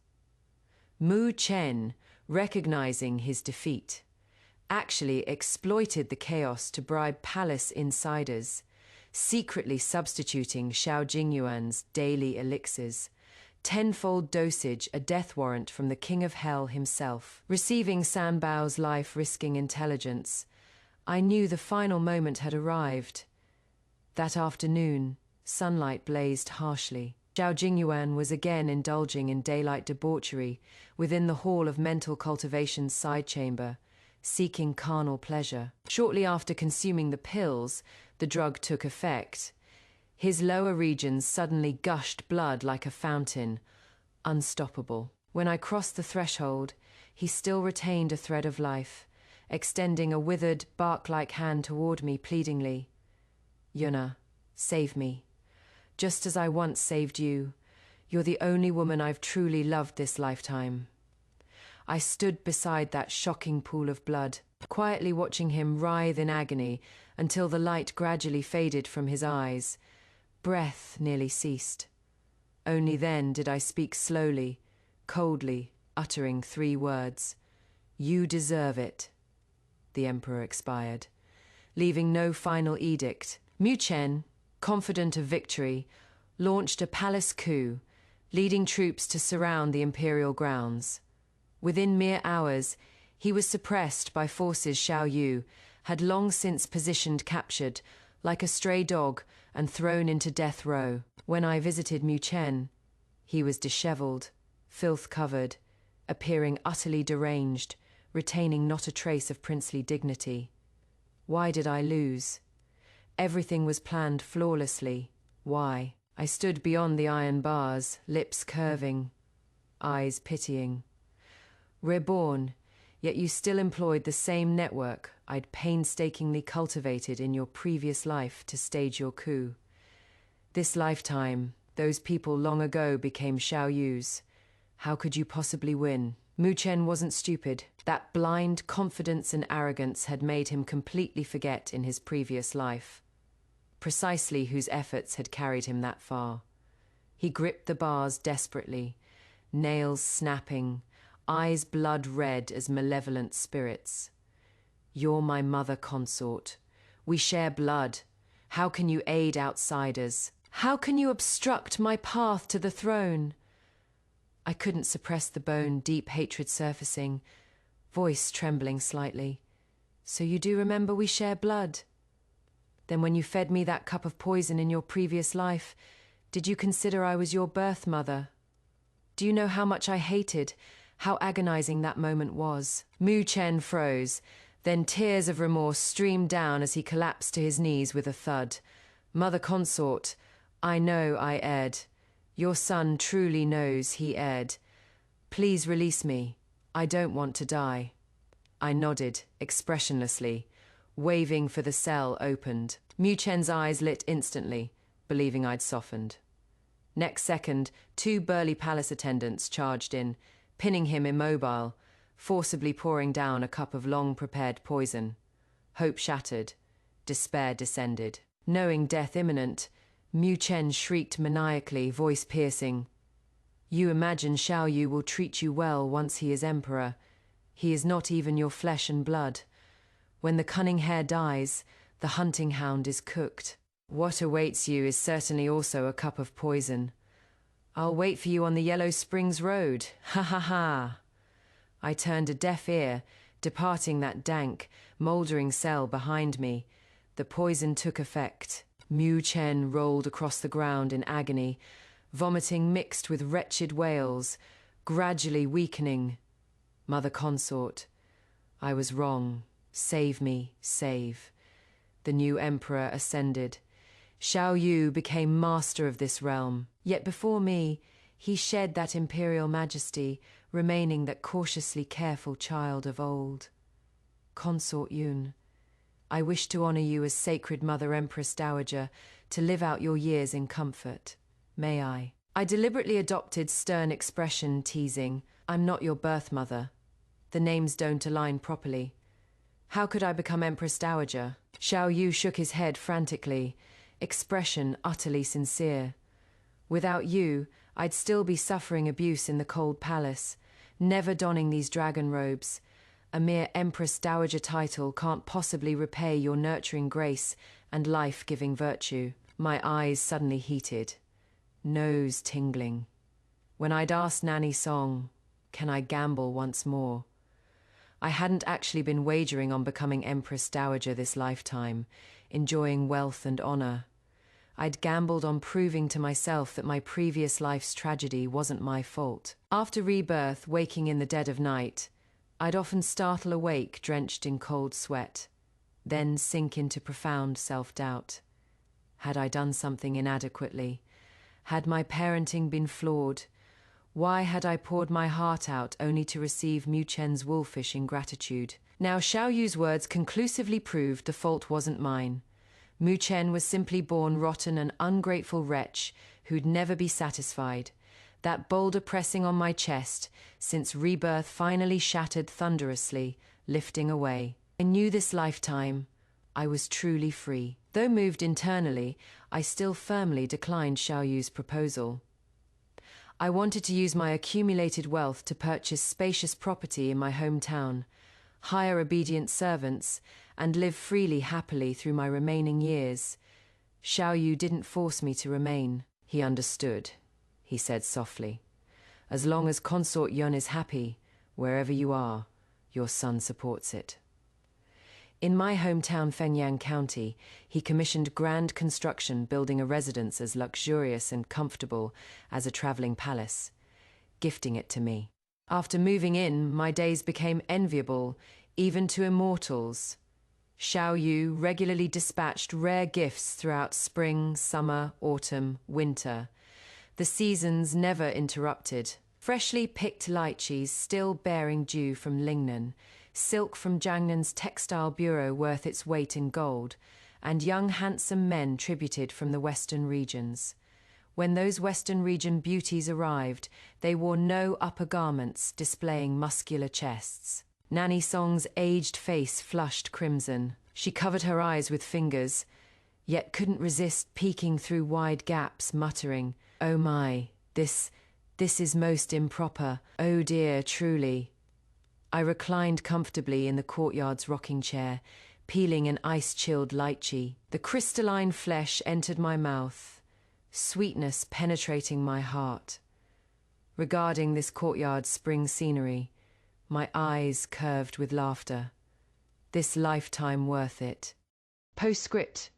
Mu Chen, recognizing his defeat, actually exploited the chaos to bribe palace insiders, secretly substituting Xiao Jingyuan's daily elixirs, tenfold dosage, a death warrant from the King of Hell himself. Receiving San Bao's life-risking intelligence, I knew the final moment had arrived. That afternoon, sunlight blazed harshly. Xiao Jingyuan was again indulging in daylight debauchery within the hall of mental cultivation's side chamber, seeking carnal pleasure. Shortly after consuming the pills, the drug took effect. His lower regions suddenly gushed blood like a fountain, unstoppable. When I crossed the threshold, he still retained a thread of life, extending a withered, bark-like hand toward me pleadingly. Yuna, save me. Just as I once saved you. You're the only woman I've truly loved this lifetime. I stood beside that shocking pool of blood, quietly watching him writhe in agony until the light gradually faded from his eyes. Breath nearly ceased. Only then did I speak slowly, coldly, uttering 3 words. You deserve it. The Emperor expired, leaving no final edict. Mu Chen, confident of victory, launched a palace coup, leading troops to surround the imperial grounds. Within mere hours, he was suppressed by forces Xiao Yu had long since positioned captured, like a stray dog, and thrown into death row. When I visited Mu Chen, he was disheveled, filth-covered, appearing utterly deranged, retaining not a trace of princely dignity. Why did I lose? Everything was planned flawlessly. Why? I stood beyond the iron bars, lips curving, eyes pitying. Reborn, yet you still employed the same network I'd painstakingly cultivated in your previous life to stage your coup. This lifetime, those people long ago became Xiao Yu's. How could you possibly win? Mu Chen wasn't stupid. That blind confidence and arrogance had made him completely forget in his previous life precisely whose efforts had carried him that far. He gripped the bars desperately, nails snapping, eyes blood red as malevolent spirits. You're my mother consort. We share blood. How can you aid outsiders? How can you obstruct my path to the throne? I couldn't suppress the bone-deep hatred surfacing, voice trembling slightly. So you do remember we share blood? Then when you fed me that cup of poison in your previous life, did you consider I was your birth mother? Do you know how much I hated, how agonizing that moment was? Mu Chen froze, then tears of remorse streamed down as he collapsed to his knees with a thud. Mother consort, I know I erred. Your son truly knows he erred. Please release me. I don't want to die. I nodded, expressionlessly, waving for the cell opened. Mu Chen's eyes lit instantly, believing I'd softened. Next second, 2 burly palace attendants charged in, pinning him immobile, forcibly pouring down a cup of long-prepared poison. Hope shattered. Despair descended. Knowing death imminent, Mu Chen shrieked maniacally, voice piercing. You imagine Xiao Yu will treat you well once he is emperor. He is not even your flesh and blood. When the cunning hare dies, the hunting hound is cooked. What awaits you is certainly also a cup of poison. I'll wait for you on the Yellow Springs Road. Ha ha ha. I turned a deaf ear, departing that dank, mouldering cell behind me. The poison took effect. Mu Chen rolled across the ground in agony, vomiting mixed with wretched wails, gradually weakening. Mother consort, I was wrong. Save me, save. The new emperor ascended. Xiao Yu became master of this realm. Yet before me, he shed that imperial majesty, remaining that cautiously careful child of old. Consort Yun, I wish to honor you as sacred Mother Empress Dowager, to live out your years in comfort. May I? I deliberately adopted stern expression, teasing, I'm not your birth mother. The names don't align properly. How could I become Empress Dowager? Xiao Yu shook his head frantically, expression utterly sincere. Without you, I'd still be suffering abuse in the cold palace, never donning these dragon robes. A mere Empress Dowager title can't possibly repay your nurturing grace and life-giving virtue. My eyes suddenly heated, nose tingling. When I'd asked Nanny Song, can I gamble once more? I hadn't actually been wagering on becoming Empress Dowager this lifetime, enjoying wealth and honor. I'd gambled on proving to myself that my previous life's tragedy wasn't my fault. After rebirth, waking in the dead of night, I'd often startle awake drenched in cold sweat, then sink into profound self-doubt. Had I done something inadequately? Had my parenting been flawed? Why had I poured my heart out only to receive Mu Chen's wolfish ingratitude? Now Xiao Yu's words conclusively proved the fault wasn't mine. Mu Chen was simply born rotten and ungrateful wretch who'd never be satisfied. That boulder pressing on my chest, since rebirth finally shattered thunderously, lifting away. I knew this lifetime I was truly free. Though moved internally, I still firmly declined Xiao Yu's proposal. I wanted to use my accumulated wealth to purchase spacious property in my hometown, hire obedient servants, and live freely happily through my remaining years. Xiao Yu didn't force me to remain. He understood, he said softly. As long as Consort Yun is happy, wherever you are, your son supports it. In my hometown Fenyang County, he commissioned grand construction, building a residence as luxurious and comfortable as a traveling palace, gifting it to me. After moving in, my days became enviable, even to immortals. Xiao Yu regularly dispatched rare gifts throughout spring, summer, autumn, winter. The seasons never interrupted. Freshly picked lychees still bearing dew from Lingnan, silk from Jiangnan's textile bureau worth its weight in gold, and young handsome men tributed from the western regions. When those western region beauties arrived, they wore no upper garments, displaying muscular chests. Nanny Song's aged face flushed crimson. She covered her eyes with fingers, yet couldn't resist peeking through wide gaps, muttering, "Oh my, this is most improper. Oh dear, truly." I reclined comfortably in the courtyard's rocking chair, peeling an ice-chilled lychee. The crystalline flesh entered my mouth, sweetness penetrating my heart. Regarding this courtyard's spring scenery, my eyes curved with laughter. This lifetime worth it. Postscript.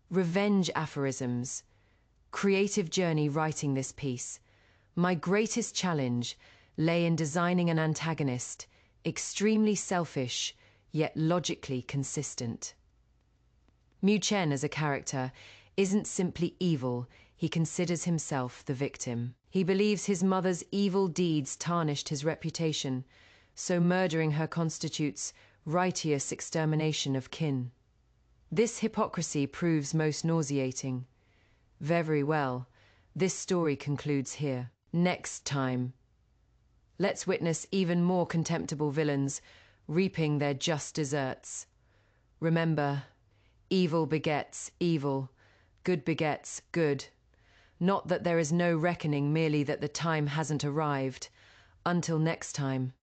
Revenge aphorisms. Creative journey writing this piece. My greatest challenge lay in designing an antagonist, extremely selfish, yet logically consistent. Mu Chen as a character isn't simply evil, he considers himself the victim. He believes his mother's evil deeds tarnished his reputation, so murdering her constitutes righteous extermination of kin. This hypocrisy proves most nauseating. Very well, this story concludes here. Next time, let's witness even more contemptible villains reaping their just deserts. Remember, evil begets evil, good begets good. Not that there is no reckoning, merely that the time hasn't arrived. Until next time.